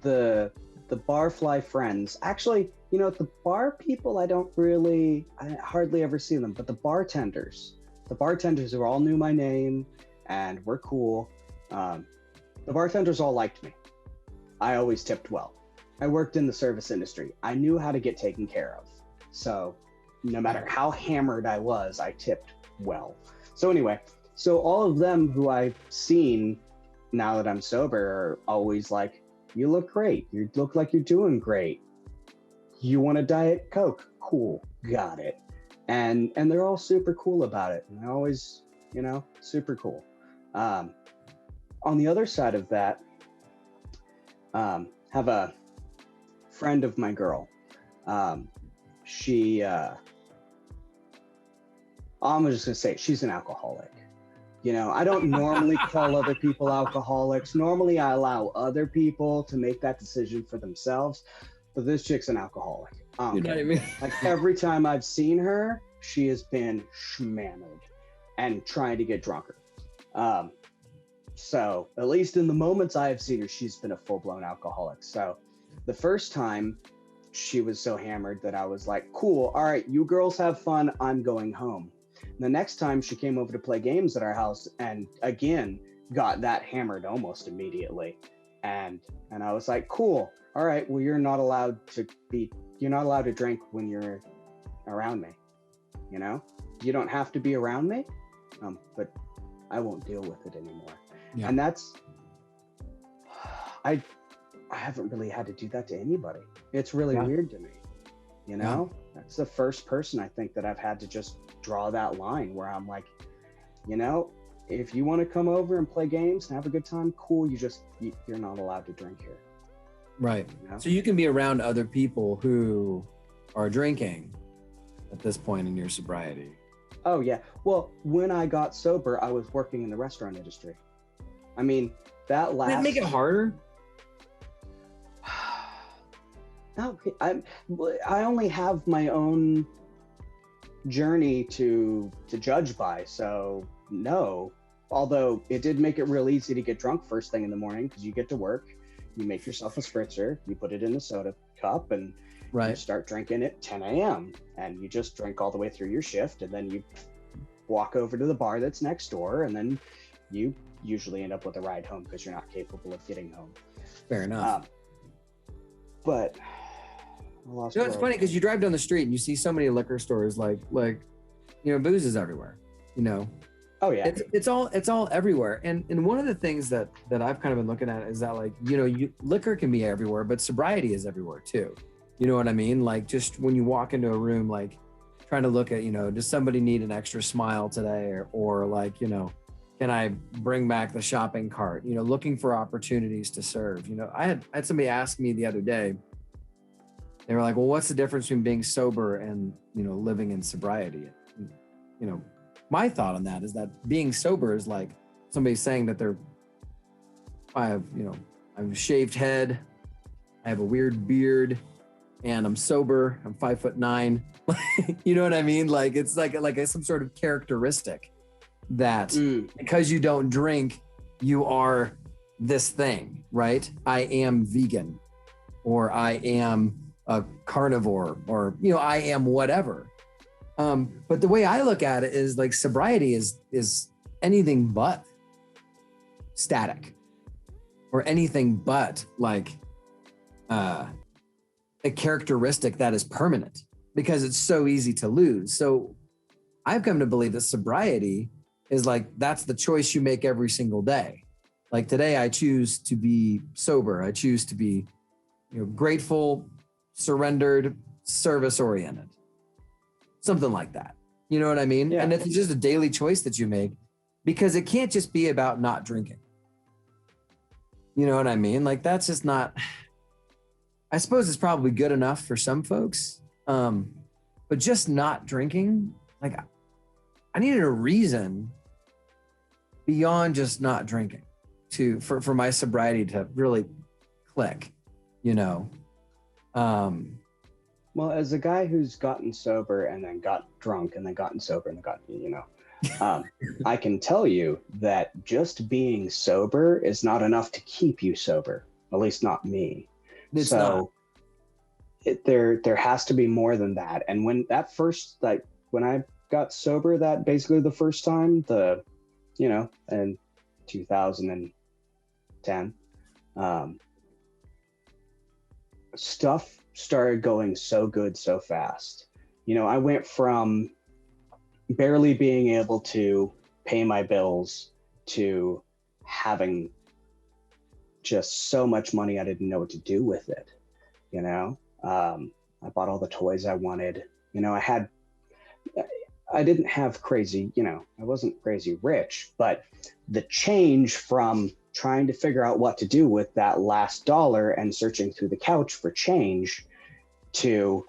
the barfly friends. Actually, you know, the bar people, I hardly ever see them, but the bartenders who all knew my name and were cool. The bartenders all liked me. I always tipped well. I worked in the service industry. I knew how to get taken care of. So no matter how hammered I was, I tipped well. So anyway, so all of them who I've seen now that I'm sober are always like, you look great. You look like you're doing great. You want a Diet Coke? Cool. Got it. And they're all super cool about it. And they're always, you know, super cool. On the other side of that, have a friend of my girl. I'm just gonna say she's an alcoholic. You know, I don't normally call other people alcoholics. Normally I allow other people to make that decision for themselves, but this chick's an alcoholic. You know what I mean? Like every time I've seen her, she has been schmammered and trying to get drunker. So at least in the moments I have seen her, she's been a full-blown alcoholic. So the first time she was so hammered that I was like, cool, all right, you girls have fun, I'm going home. And the next time she came over to play games at our house and again got that hammered almost immediately. And I was like, cool, all right, well, you're not allowed to drink when you're around me. You know, you don't have to be around me, but I won't deal with it anymore. Yeah. And that's, I haven't really had to do that to anybody. It's really weird to me, you know? Yeah. That's the first person I think that I've had to just draw that line where I'm like, you know, if you want to come over and play games and have a good time, cool. You're not allowed to drink here. Right. You know? So you can be around other people who are drinking at this point in your sobriety. Oh yeah. Well, when I got sober, I was working in the restaurant industry. I mean, that last... Did it make it harder? No, I only have my own journey to judge by, so no. Although it did make it real easy to get drunk first thing in the morning, because you get to work, you make yourself a spritzer, you put it in a soda cup, and you start drinking at 10 a.m. and you just drink all the way through your shift, and then you walk over to the bar that's next door, and then you usually end up with a ride home because you're not capable of getting home. Fair enough. But it's funny because you drive down the street and you see so many liquor stores, like booze is everywhere. Oh yeah, it's all everywhere. And one of the things that I've kind of been looking at is that liquor can be everywhere, but sobriety is everywhere too. You know what I mean? Like just when you walk into a room, like trying to look at, does somebody need an extra smile today, or like, can I bring back the shopping cart? Looking for opportunities to serve. I had somebody ask me the other day. They were like, well, what's the difference between being sober and, living in sobriety? My thought on that is that being sober is like somebody saying that I have a shaved head, I have a weird beard, and I'm sober, I'm 5'9". You know what I mean? Like, it's like some sort of characteristic that because you don't drink, you are this thing, right? I am vegan, or I am a carnivore, or, I am whatever. But the way I look at it is like sobriety is anything but static, or anything but like a characteristic that is permanent, because it's so easy to lose. So I've come to believe that sobriety is like, that's the choice you make every single day. Like today I choose to be sober. I choose to be, grateful, surrendered, service oriented. Something like that. You know what I mean? Yeah. And it's just a daily choice that you make, because it can't just be about not drinking. You know what I mean? Like that's just not, I suppose it's probably good enough for some folks. But just not drinking, like I needed a reason beyond just not drinking for my sobriety to really click, Well, as a guy who's gotten sober and then got drunk and then gotten sober and then got, I can tell you that just being sober is not enough to keep you sober, at least not me. It's not. There has to be more than that. And when that first, like when I got sober, that basically the first time, in 2010, stuff started going so good so fast. I went from barely being able to pay my bills to having just so much money I didn't know what to do with it. I bought all the toys I wanted. I didn't have crazy, I wasn't crazy rich, but the change from trying to figure out what to do with that last dollar and searching through the couch for change to,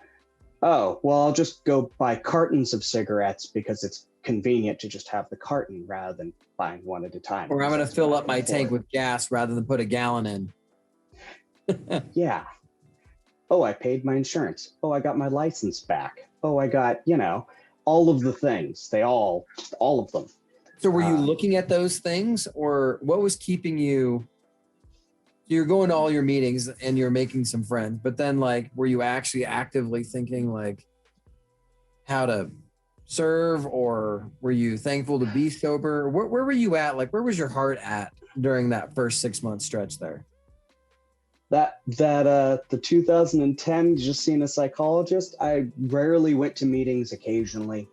oh, well, I'll just go buy cartons of cigarettes because it's convenient to just have the carton rather than buying one at a time. Or I'm going to fill up my tank with gas rather than put a gallon in. Yeah. Oh, I paid my insurance. Oh, I got my license back. Oh, I got, all of the things. All of them. So were you looking at those things, or what was keeping you? You're going to all your meetings and you're making some friends, but then like, were you actually actively thinking like how to serve, or were you thankful to be sober? Where were you at? Like, where was your heart at during that first 6-month stretch there? The 2010, just seeing a psychologist, I rarely went to meetings, occasionally.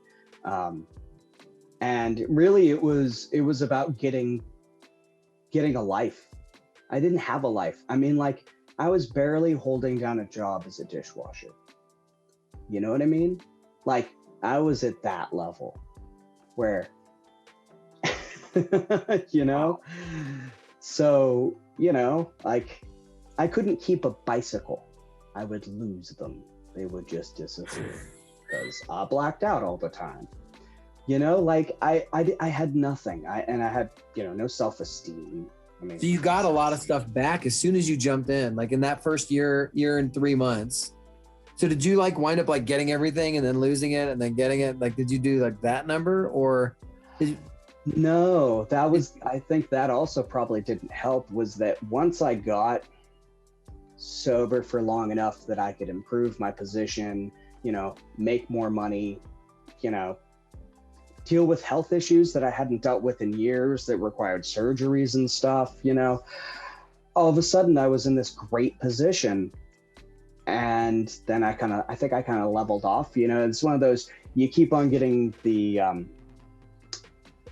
And really it was about getting a life. I didn't have a life. I mean, like I was barely holding down a job as a dishwasher. You know what I mean? Like I was at that level where, so, like I couldn't keep a bicycle. I would lose them. They would just disappear because I blacked out all the time. Like I had nothing. I had, no self-esteem. I mean, so you got a lot of stuff back as soon as you jumped in, like in that first year and 3 months. So did you like wind up like getting everything and then losing it and then getting it? Like, did you do like that number, or did you? No, I think that also probably didn't help, was that once I got sober for long enough that I could improve my position, make more money, deal with health issues that I hadn't dealt with in years that required surgeries and stuff, all of a sudden I was in this great position. And then I think I kind of leveled off. It's one of those, you keep on getting the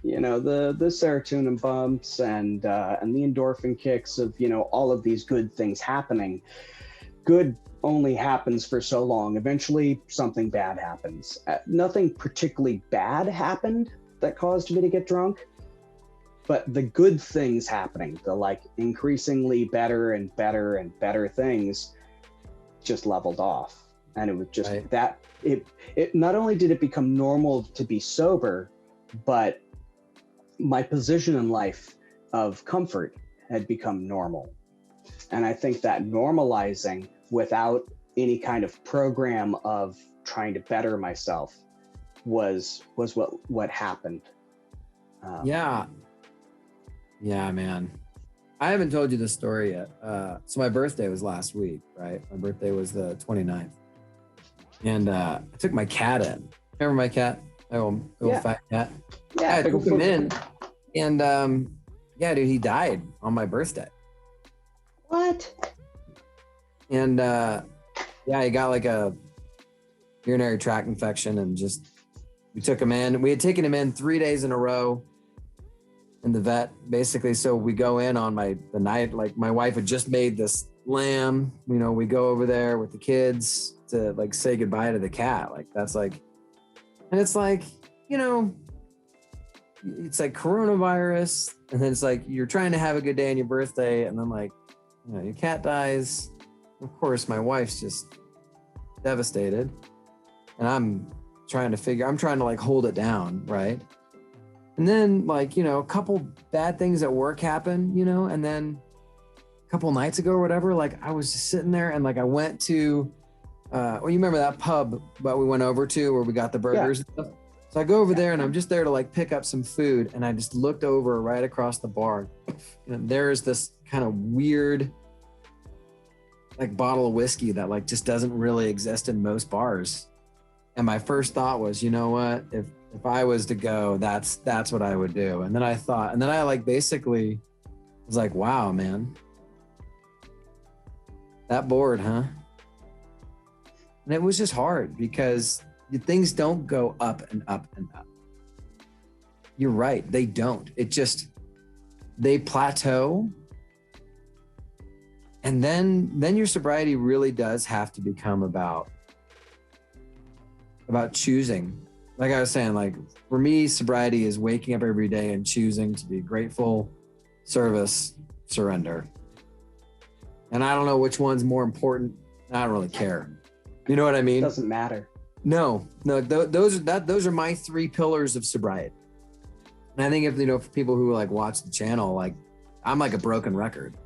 the serotonin bumps and the endorphin kicks of all of these good things happening. Good only happens for so long. Eventually something bad happens. Nothing particularly bad happened that caused me to get drunk, but the good things happening, the like increasingly better and better and better things, just leveled off. And it was just right. That it not only did it become normal to be sober, but my position in life of comfort had become normal. And I think that normalizing without any kind of program of trying to better myself was what happened. Yeah, man. I haven't told you this story yet. So my birthday was last week, right? My birthday was the 29th. And I took my cat in. Remember my cat? My old fat cat? Yeah, I took him in. And yeah, dude, he died on my birthday. What? And yeah, he got like a urinary tract infection, and just, we took him in. We had taken him in 3 days in a row in the vet, basically. So we go in on the night, like my wife had just made this lamb, we go over there with the kids to like say goodbye to the cat. Like that's like, and it's like, it's like coronavirus, and then it's like you're trying to have a good day on your birthday, and then like, your cat dies. Of course, my wife's just devastated, and I'm trying to like hold it down, right? And then like, a couple bad things at work happen, and then a couple nights ago or whatever, like I was just sitting there, and like I went to, you remember that pub that we went over to where we got the burgers and stuff? So I go over there, and I'm just there to like pick up some food, and I just looked over right across the bar, and there's this kind of weird like bottle of whiskey that like just doesn't really exist in most bars. And my first thought was, you know what, if I was to go, that's what I would do. And then I like basically was like, wow, man, that bored, huh? And it was just hard because things don't go up and up and up. You're right, they don't. They plateau. And then your sobriety really does have to become about choosing. Like I was saying, like for me, sobriety is waking up every day and choosing to be grateful, service, surrender. And I don't know which one's more important. I don't really care. You know what I mean? Doesn't matter. No. Those are my 3 pillars of sobriety. And I think if, for people who like watch the channel, like I'm like a broken record.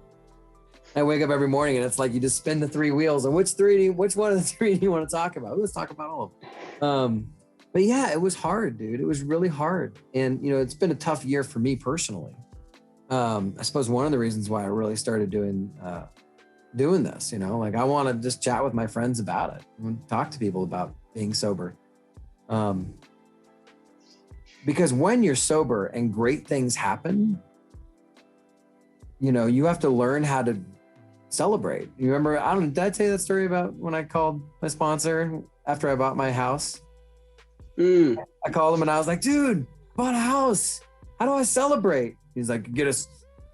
I wake up every morning and it's like you just spin the 3 wheels, and which one of the 3 do you want to talk about? Let's talk about all of them. But yeah, it was hard, dude. It was really hard. And it's been a tough year for me personally. I suppose one of the reasons why I really started doing this, like I want to just chat with my friends about it. I want to talk to people about being sober. Because when you're sober and great things happen, you have to learn how to celebrate. You remember, did I tell you that story about when I called my sponsor after I bought my house? I called him and I was like, dude, I bought a house. How do I celebrate? He's like, get a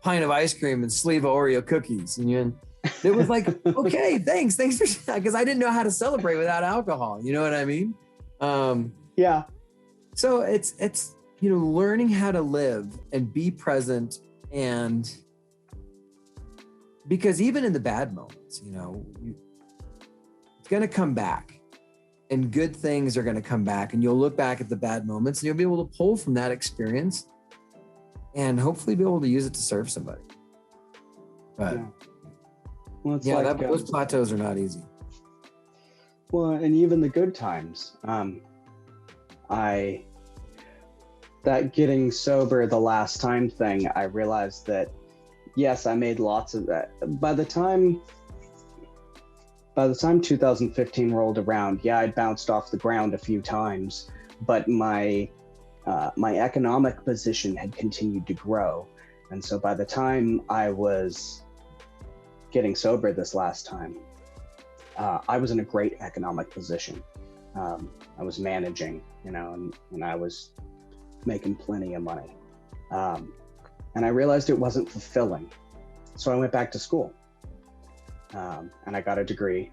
pint of ice cream and sleeve of Oreo cookies. And it was like, okay, thanks for, because I didn't know how to celebrate without alcohol. You know what I mean? Yeah. So it's learning how to live and be present, and because even in the bad moments, it's going to come back, and good things are going to come back, and you'll look back at the bad moments and you'll be able to pull from that experience and hopefully be able to use it to serve somebody. But those plateaus are not easy. Well, and even the good times, that getting sober the last time thing, I realized that yes, I made lots of that. By the time 2015 rolled around, I'd bounced off the ground a few times, but my my economic position had continued to grow. And so by the time I was getting sober this last time, I was in a great economic position. I was managing, and I was making plenty of money. And I realized it wasn't fulfilling. So I went back to school, and I got a degree.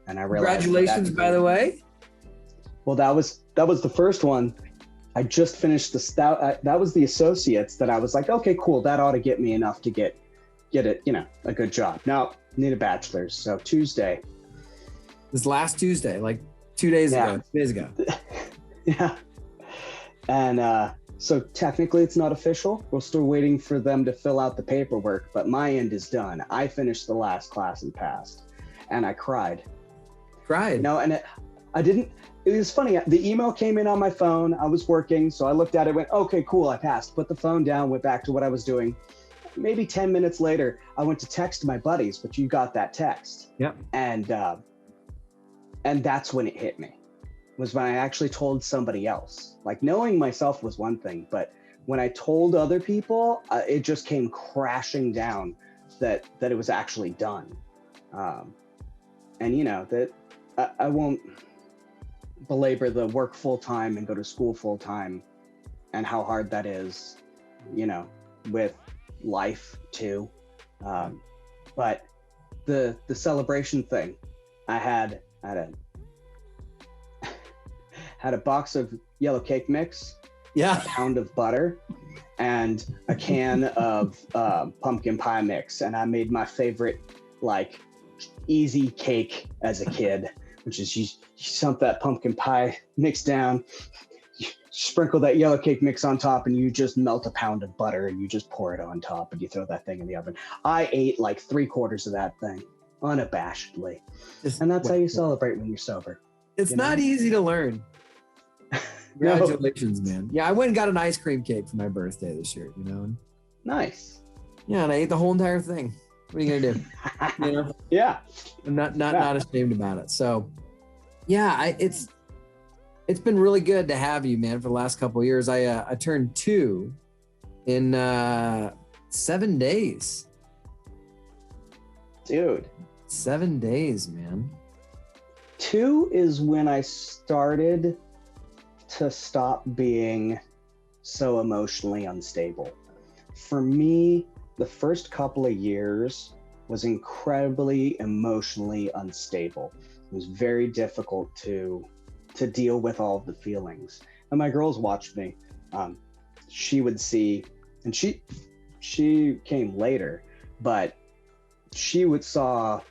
And I realized. Congratulations, by the way. Well, that was the first one. I just finished that was the associates that I was like, okay, cool. That ought to get me enough to get it, a good job. Now need a bachelor's. So Tuesday. This last Tuesday, like 2 days ago. 2 days ago. Yeah. And so technically it's not official. We're still waiting for them to fill out the paperwork, but my end is done. I finished the last class and passed, and I cried. No, and it was funny. The email came in on my phone. I was working, so I looked at it, went, okay, cool, I passed. Put the phone down, went back to what I was doing. Maybe 10 minutes later, I went to text my buddies, but you got that text. Yep. And that's when it hit me, was when I actually told somebody else. Like, knowing myself was one thing, but when I told other people, it just came crashing down that it was actually done. And that I won't belabor the work full time and go to school full time and how hard that is, with life too. But the celebration thing, I had a box of yellow cake mix, a pound of butter, and a can of pumpkin pie mix. And I made my favorite, like, easy cake as a kid, which is you dump that pumpkin pie mix down, you sprinkle that yellow cake mix on top, and you just melt a pound of butter and you just pour it on top and you throw that thing in the oven. I ate like 3/4 of that thing unabashedly. And that's how you celebrate when you're sober. It's not easy to learn. Congratulations, man. Yeah, I went and got an ice cream cake for my birthday this year, Nice. Yeah, and I ate the whole entire thing. What are you gonna do? Yeah. I'm not ashamed about it. So yeah, it's been really good to have you, man, for the last couple of years. I turned 2 in 7 days. Dude. 7 days, man. 2 is when I started to stop being so emotionally unstable. For me, the first couple of years was incredibly emotionally unstable. It was very difficult to deal with all of the feelings. And my girls watched me. She would see, and she came later, but she saw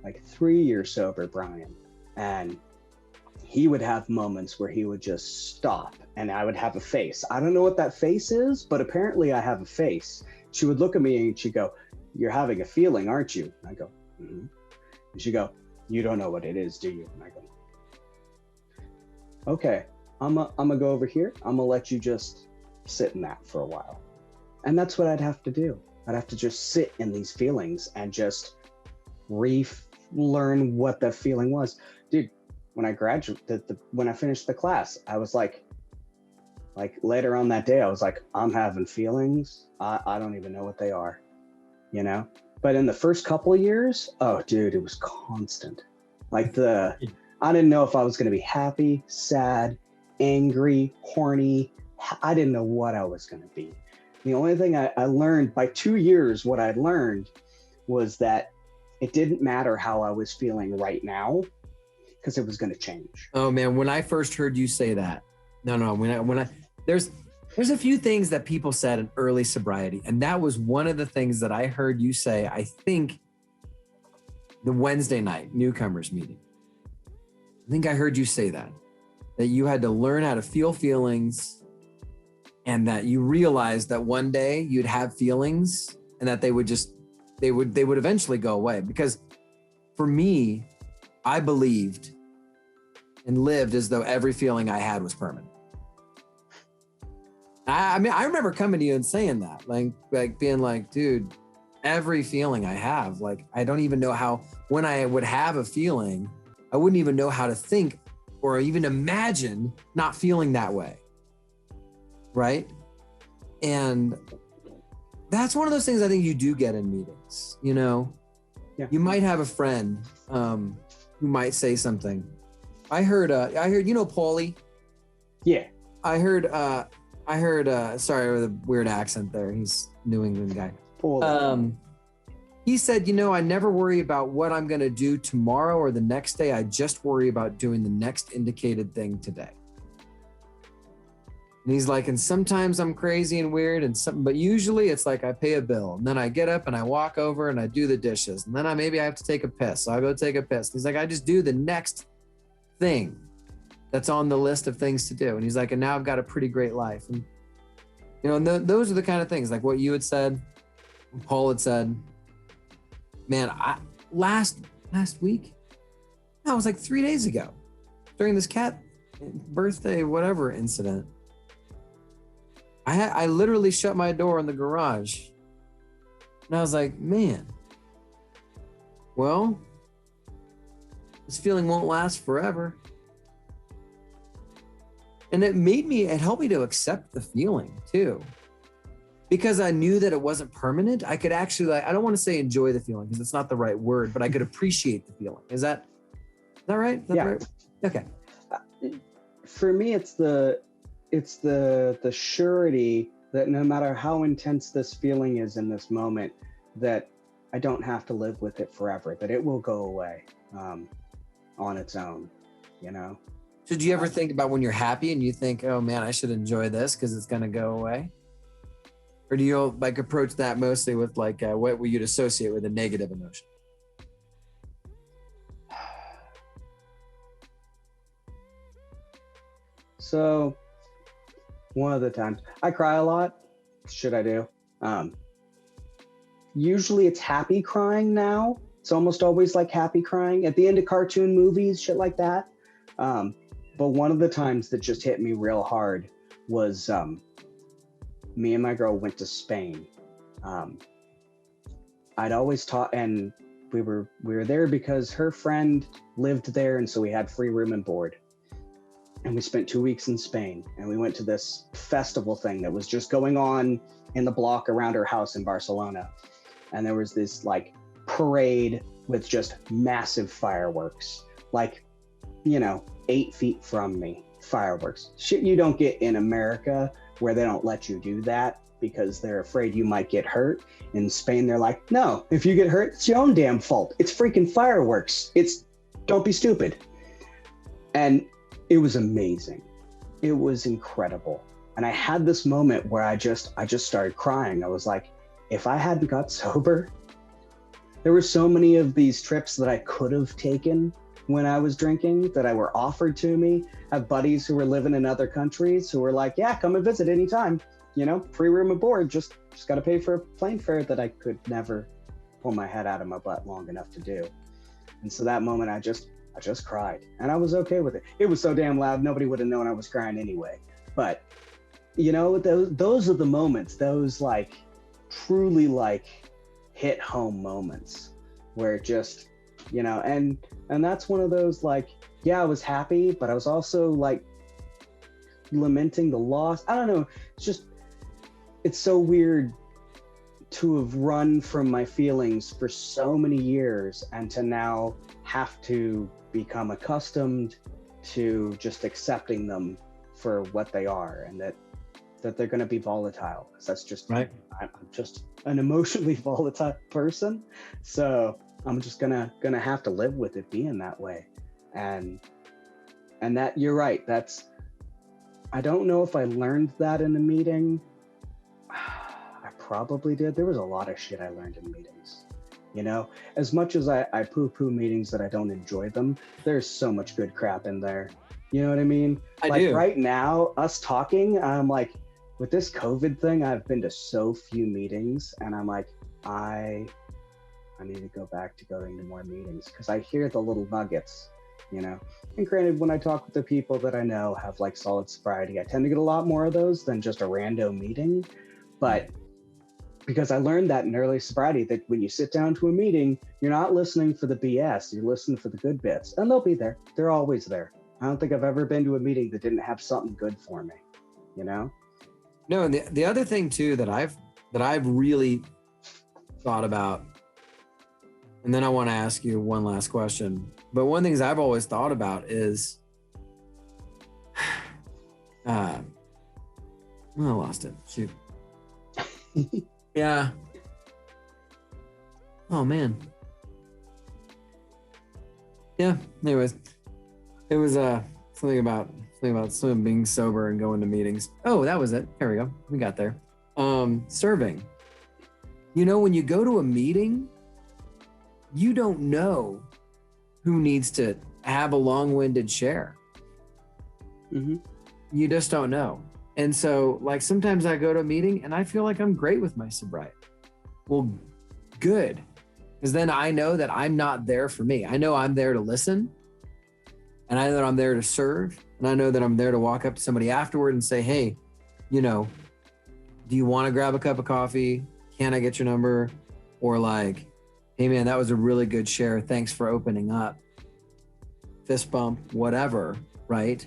like 3 years sober Brian, and he would have moments where he would just stop, and I would have a face. I don't know what that face is, but apparently I have a face. She would look at me and she'd go, "You're having a feeling, aren't you?" And I go, "Mm-hmm." And she'd go, "You don't know what it is, do you?" And I go, "Okay, I'm gonna go over here. I'm gonna let you just sit in that for a while." And that's what I'd have to do. I'd have to just sit in these feelings and just relearn what that feeling was. Dude, when I graduated, when I finished the class, I was like later on that day, I was like, I'm having feelings. I don't even know what they are, But in the first couple of years, oh, dude, it was constant. Like I didn't know if I was going to be happy, sad, angry, horny. I didn't know what I was going to be. The only thing I learned by 2 years, what I learned was that it didn't matter how I was feeling right now, because it was going to change. Oh man, when I first heard you say that, there's a few things that people said in early sobriety, and that was one of the things that I heard you say, I think the Wednesday night newcomers meeting. I think I heard you say that you had to learn how to feel feelings, and that you realized that one day you'd have feelings and that they would eventually go away. Because for me, I believed and lived as though every feeling I had was permanent. I mean, I remember coming to you and saying that, like being like, dude, every feeling I have, like, I don't even know how, when I would have a feeling, I wouldn't even know how to think or even imagine not feeling that way. right? And that's one of those things I think you do get in meetings, you know? Yeah. You might have a friend who might say something. I heard, you know, Paulie? Yeah. I heard, sorry, with a weird accent there. He's New England guy. Paulie. He said, you know, I never worry about what I'm going to do tomorrow or the next day. I just worry about doing the next indicated thing today. And he's like, and sometimes I'm crazy and weird but usually it's like I pay a bill and then I get up and I walk over and I do the dishes. And then maybe I have to take a piss. So I'll go take a piss. He's like, I just do the next thing that's on the list of things to do. And he's like, and now I've got a pretty great life. And, you know, and those are the kind of things like what you had said, Paul had said. Man, last week, no, it was like 3 days ago during this cat birthday, whatever incident. I literally shut my door in the garage and I was like, man, well, this feeling won't last forever. And it helped me to accept the feeling too. Because I knew that it wasn't permanent, I could actually, I don't want to say enjoy the feeling because it's not the right word, but I could appreciate the feeling. Is that right? Yeah. Right? Okay. For me, it's the surety that no matter how intense this feeling is in this moment, that I don't have to live with it forever, that it will go away on its own, you know? So do you ever think about when you're happy and you think, oh man, I should enjoy this because it's going to go away? Or do you like approach that mostly with like what you'd associate with a negative emotion? So one of the times I cry a lot. Should I do? Usually it's happy crying now. It's almost always like happy crying at the end of cartoon movies, shit like that. But one of the times that just hit me real hard was me and my girl went to Spain. I'd always taught, and we were there because her friend lived there, and so we had free room and board. And we spent 2 weeks in Spain, and we went to this festival thing that was just going on in the block around her house in Barcelona. And there was this like parade with just massive fireworks, like, you know, 8 feet from me, fireworks. Shit you don't get in America, where they don't let you do that because they're afraid you might get hurt. In Spain, they're like, no, if you get hurt, it's your own damn fault. It's freaking fireworks. Don't be stupid. And it was amazing. It was incredible. And I had this moment where I just started crying. I was like, if I hadn't got sober, there were so many of these trips that I could have taken when I was drinking that were offered to me. I have buddies who were living in other countries who were like, yeah, come and visit anytime, you know, free room and board, just got to pay for a plane fare that I could never pull my head out of my butt long enough to do. And so that moment I just cried, and I was okay with it. It was so damn loud, nobody would have known I was crying anyway. But you know, those are the moments, those like truly like hit home moments where it just, you know, and that's one of those like, yeah, I was happy, but I was also like lamenting the loss. I don't know. It's so weird to have run from my feelings for so many years and to now have to become accustomed to just accepting them for what they are, and that they're going to be volatile. That's just right. I'm just an emotionally volatile person, so I'm just gonna have to live with it being that way. And that, you're right, I don't know if I learned that in a meeting. I probably did. There was a lot of shit I learned in meetings. You know, as much as I poo-poo meetings that I don't enjoy them, there's so much good crap in there. You know what I mean? I do. Right now, us talking, I'm like, with this COVID thing, I've been to so few meetings, and I'm like, I need to go back to going to more meetings because I hear the little nuggets, you know. And granted, when I talk with the people that I know have like solid sobriety, I tend to get a lot more of those than just a rando meeting. But because I learned that in early sobriety, that when you sit down to a meeting, you're not listening for the BS, you're listening for the good bits, and they'll be there. They're always there. I don't think I've ever been to a meeting that didn't have something good for me, you know? No, and the other thing too that I've really thought about, and then I want to ask you one last question. But one of the things I've always thought about is, I lost it. Shoot. Yeah. Oh man. Yeah. Anyways, it was something about being sober and going to meetings. Oh, that was it. There we go. We got there. Serving. You know, when you go to a meeting, you don't know who needs to have a long-winded share. Mm-hmm. You just don't know. And so, like, sometimes I go to a meeting and I feel like I'm great with my sobriety. Well, good. Because then I know that I'm not there for me. I know I'm there to listen. And I know that I'm there to serve. And I know that I'm there to walk up to somebody afterward and say, hey, you know, do you want to grab a cup of coffee? Can I get your number? Or like, hey man, that was a really good share. Thanks for opening up. Fist bump, whatever, right?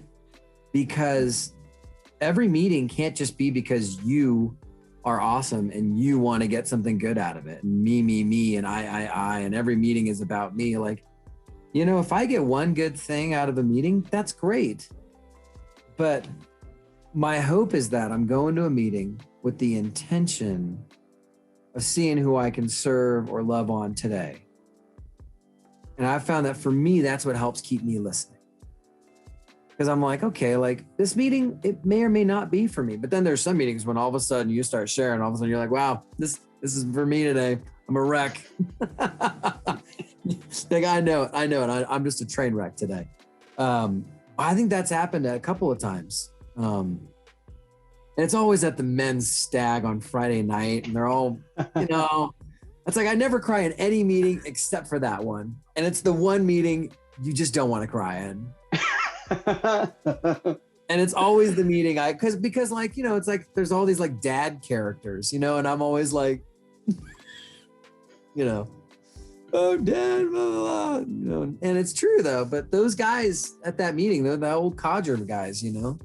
Because every meeting can't just be because you are awesome and you want to get something good out of it. And me, and I, and every meeting is about me. Like, you know, if I get one good thing out of a meeting, that's great. But my hope is that I'm going to a meeting with the intention of seeing who I can serve or love on today. And I've found that for me, that's what helps keep me listening. Because I'm like, okay, like this meeting, it may or may not be for me. But then there's some meetings when all of a sudden you start sharing, all of a sudden you're like, wow, this is for me today. I'm a wreck. Like, I know it. I'm just a train wreck today. I think that's happened a couple of times. And it's always at the men's stag on Friday night. And they're all, you know, it's like, I never cry in any meeting except for that one. And it's the one meeting you just don't want to cry in. And it's always the meeting because like, you know, it's like, there's all these like dad characters, you know, and I'm always like, you know, oh dad, blah, blah, blah. You know, and it's true though, but those guys at that meeting, they're the old codger guys, you know,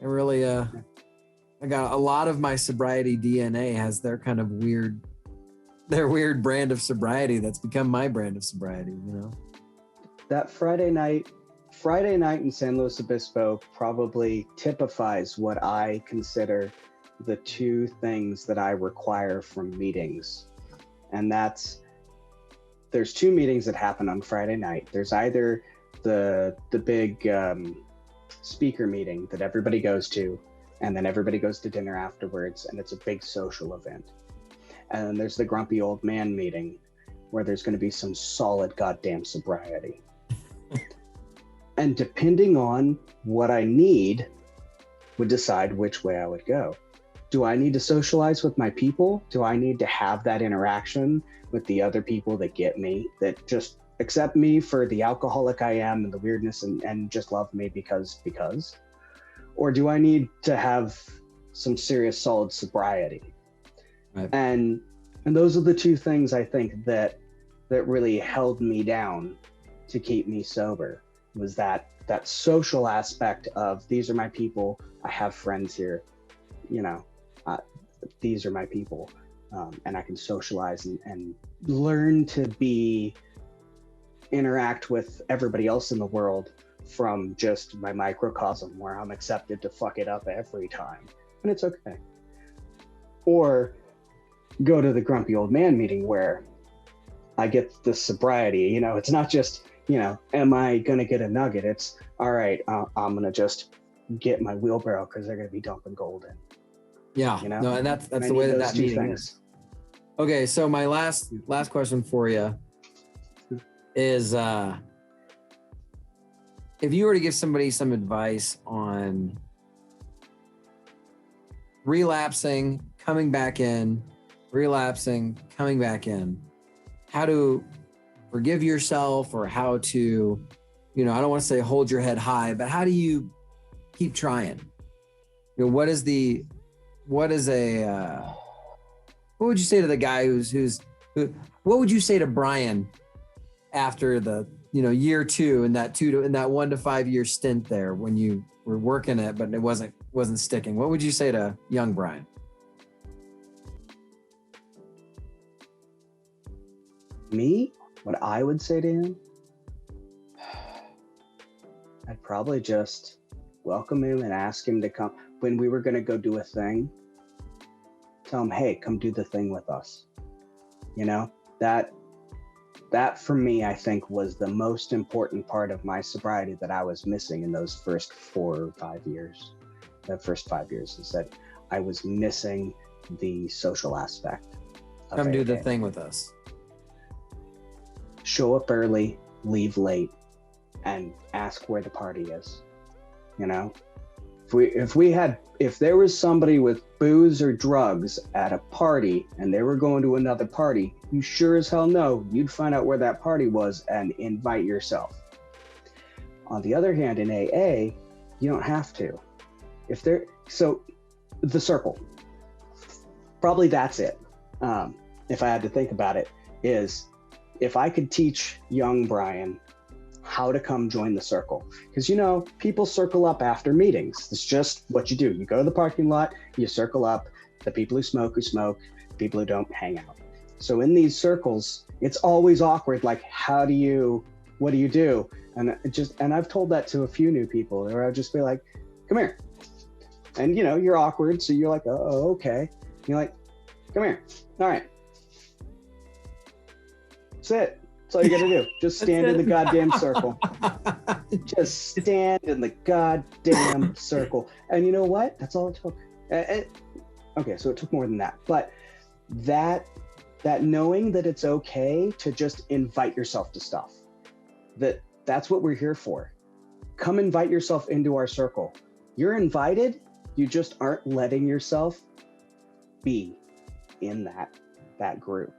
they really, I got a lot of my sobriety DNA has their kind of weird brand of sobriety that's become my brand of sobriety, you know. That Friday night in San Luis Obispo probably typifies what I consider the two things that I require from meetings. And there's two meetings that happen on Friday night. There's either the big speaker meeting that everybody goes to, and then everybody goes to dinner afterwards, and it's a big social event. And then there's the grumpy old man meeting where there's going to be some solid goddamn sobriety. And depending on what I need would decide which way I would go. Do I need to socialize with my people? Do I need to have that interaction with the other people that get me, that just accept me for the alcoholic I am and the weirdness and just love me because? Or do I need to have some serious solid sobriety? Right. And those are the two things I think that really held me down to keep me sober, was that social aspect of, these are my people, I have friends here, you know, these are my people, and I can socialize and learn to interact with everybody else in the world from just my microcosm where I'm accepted to fuck it up every time, and it's okay. Or go to the grumpy old man meeting where I get the sobriety, you know, it's not just, you know, am I going to get a nugget? It's, all right, I'm going to just get my wheelbarrow because they're going to be dumping gold in. Yeah, you know? No, and that's the way that meeting is. Okay, so my last question for you is, if you were to give somebody some advice on relapsing, coming back in, how to forgive yourself, or how to, you know, I don't want to say hold your head high, but how do you keep trying? You know, what would you say to the guy what would you say to Brian after the, you know, year two in that 1 to 5 year stint there when you were working it, but it wasn't wasn't sticking, what would you say to young Brian? Me, what I would say to him, I'd probably just welcome him and ask him to come. When we were going to go do a thing, tell him, hey, come do the thing with us. You know, that for me, I think, was the most important part of my sobriety that I was missing in those first 4 or 5 years. The first 5 years is that I was missing the social aspect. Come do the thing with us. Show up early, leave late, and ask where the party is. You know, if there was somebody with booze or drugs at a party and they were going to another party, you sure as hell know you'd find out where that party was and invite yourself. On the other hand, in AA, you don't have to. So the circle, probably that's it. If I had to think about it, is if I could teach young Brian how to come join the circle. Because, you know, people circle up after meetings. It's just what you do. You go to the parking lot, you circle up. The people who smoke, people who don't hang out. So in these circles, it's always awkward. Like, what do you do? And I've told that to a few new people where I'll just be like, come here. And, you know, you're awkward. So you're like, oh, okay. And you're like, come here. All right. Sit. That's all you got to do. Just stand in the goddamn circle. Just stand in the goddamn circle. And you know what? That's all it took. Okay, so it took more than that. But that knowing that it's okay to just invite yourself to stuff. That's what we're here for. Come invite yourself into our circle. You're invited. You just aren't letting yourself be in that group.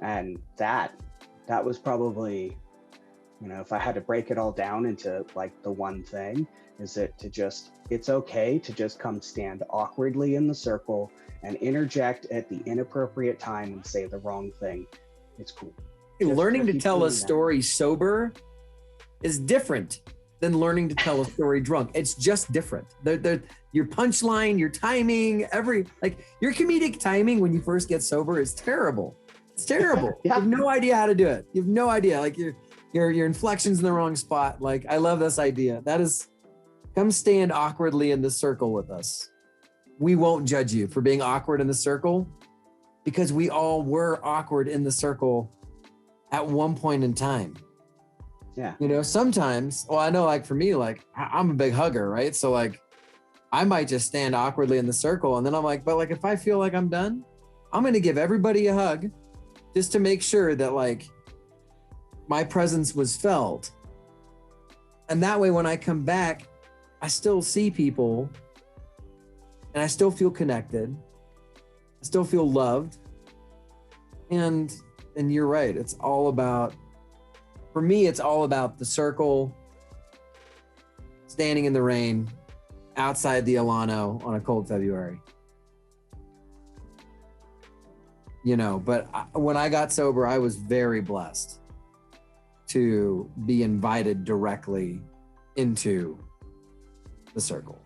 And that was probably, you know, if I had to break it all down into like the one thing, is it it's okay to just come stand awkwardly in the circle and interject at the inappropriate time and say the wrong thing. It's cool. Learning to tell a story sober is different than learning to tell a story drunk. It's just different. Your punchline, your timing, your comedic timing when you first get sober is terrible. It's terrible. Yeah. You have no idea how to do it. You have no idea. Like your inflection's in the wrong spot. Like, I love this idea. That is, come stand awkwardly in the circle with us. We won't judge you for being awkward in the circle, because we all were awkward in the circle at one point in time. Yeah. You know, sometimes, well, I know, like for me, like I'm a big hugger, right? So like I might just stand awkwardly in the circle, and then I'm like, but like if I feel like I'm done, I'm going to give everybody a hug just to make sure that like my presence was felt. And that way, when I come back, I still see people and I still feel connected. I still feel loved. And you're right. It's all about, for me, it's all about the circle, standing in the rain outside the Alano on a cold February. You know, but when I got sober, I was very blessed to be invited directly into the circle.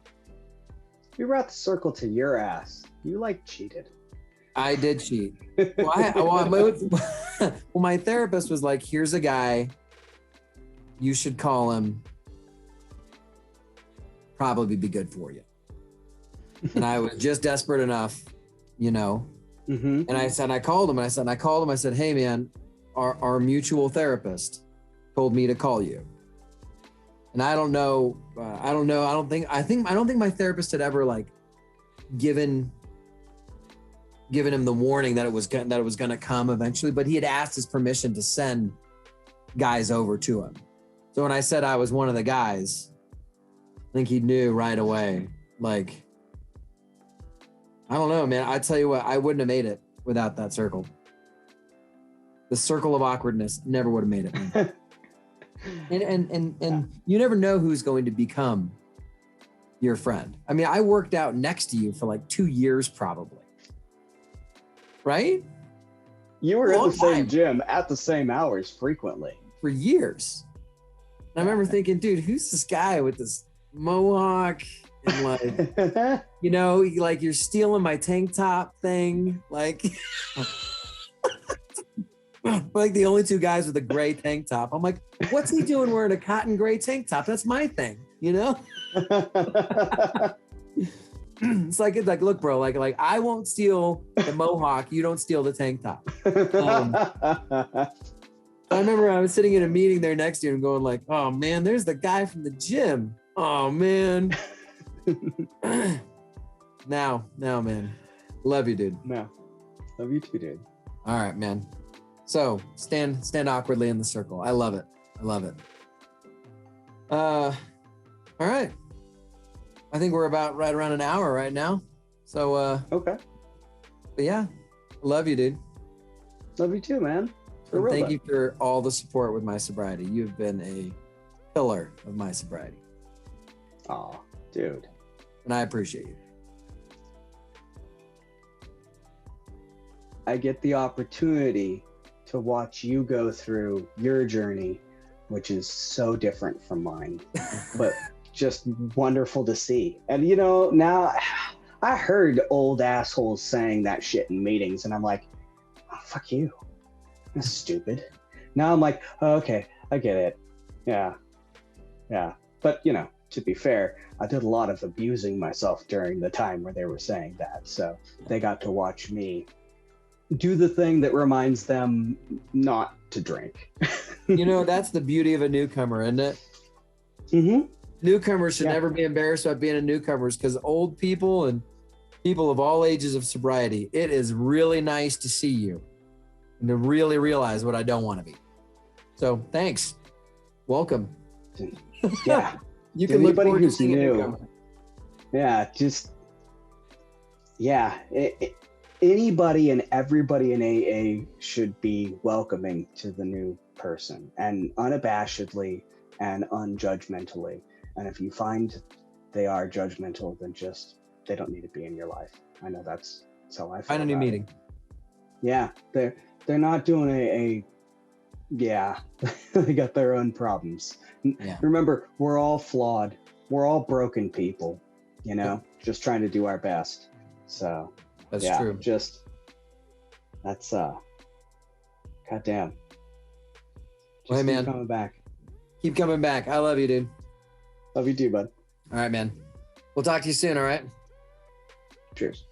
You brought the circle to your ass. You like cheated. I did cheat. My therapist was like, here's a guy, you should call him, probably be good for you. And I was just desperate enough, you know. Mm-hmm. And I called him, I said, hey man, our mutual therapist told me to call you. And I don't think my therapist had ever like given him the warning that it was going to come eventually, but he had asked his permission to send guys over to him. So when I said I was one of the guys, I think he knew right away. Like, I don't know, man. I tell you what, I wouldn't have made it without that circle. The circle of awkwardness never would have made it, man. and you never know who's going to become your friend. I mean, I worked out next to you for like 2 years, probably. Right? You were in the same gym at the same hours frequently. For years. And I remember thinking, dude, who's this guy with this mohawk, and like, you know, like you're stealing my tank top thing. Like, like the only two guys with a gray tank top. I'm like, what's he doing wearing a cotton gray tank top? That's my thing, you know? It's like, look, bro, like I won't steal the mohawk. You don't steal the tank top. I remember I was sitting in a meeting there next year and going like, oh man, there's the guy from the gym. Oh man. now, man. Love you, dude. No. Love you too, dude. All right, man. So stand awkwardly in the circle. I love it. All right. I think we're about right around an hour right now. So okay. But yeah, love you, dude. Love you too, man. Thank you for all the support with my sobriety. You've been a pillar of my sobriety. Oh, dude. And I appreciate you. I get the opportunity to watch you go through your journey, which is so different from mine, but just wonderful to see. And you know, now I heard old assholes saying that shit in meetings, and I'm like, oh, fuck you. That's stupid. Now I'm like, oh, okay, I get it. Yeah. But you know, to be fair, I did a lot of abusing myself during the time where they were saying that. So they got to watch me do the thing that reminds them not to drink. You know, that's the beauty of a newcomer, isn't it? Mm-hmm. Newcomers should never be embarrassed about being a newcomers, because old people and people of all ages of sobriety, it is really nice to see you and to really realize what I don't want to be. So thanks. Welcome. Yeah. You can look forward to seeing new. a newcomer. Yeah, just, yeah. Anybody and everybody in AA should be welcoming to the new person, and unabashedly and unjudgmentally. And if you find they are judgmental, then just, they don't need to be in your life. I know that's how I feel. Find a new meeting. Yeah, they're not doing yeah, they got their own problems. Yeah. Remember, we're all flawed. We're all broken people, you know, just trying to do our best. So that's true. Just, that's, goddamn. Well, hey, man. Keep coming back. Keep coming back. I love you, dude. Love you too, bud. All right, man. We'll talk to you soon, all right? Cheers.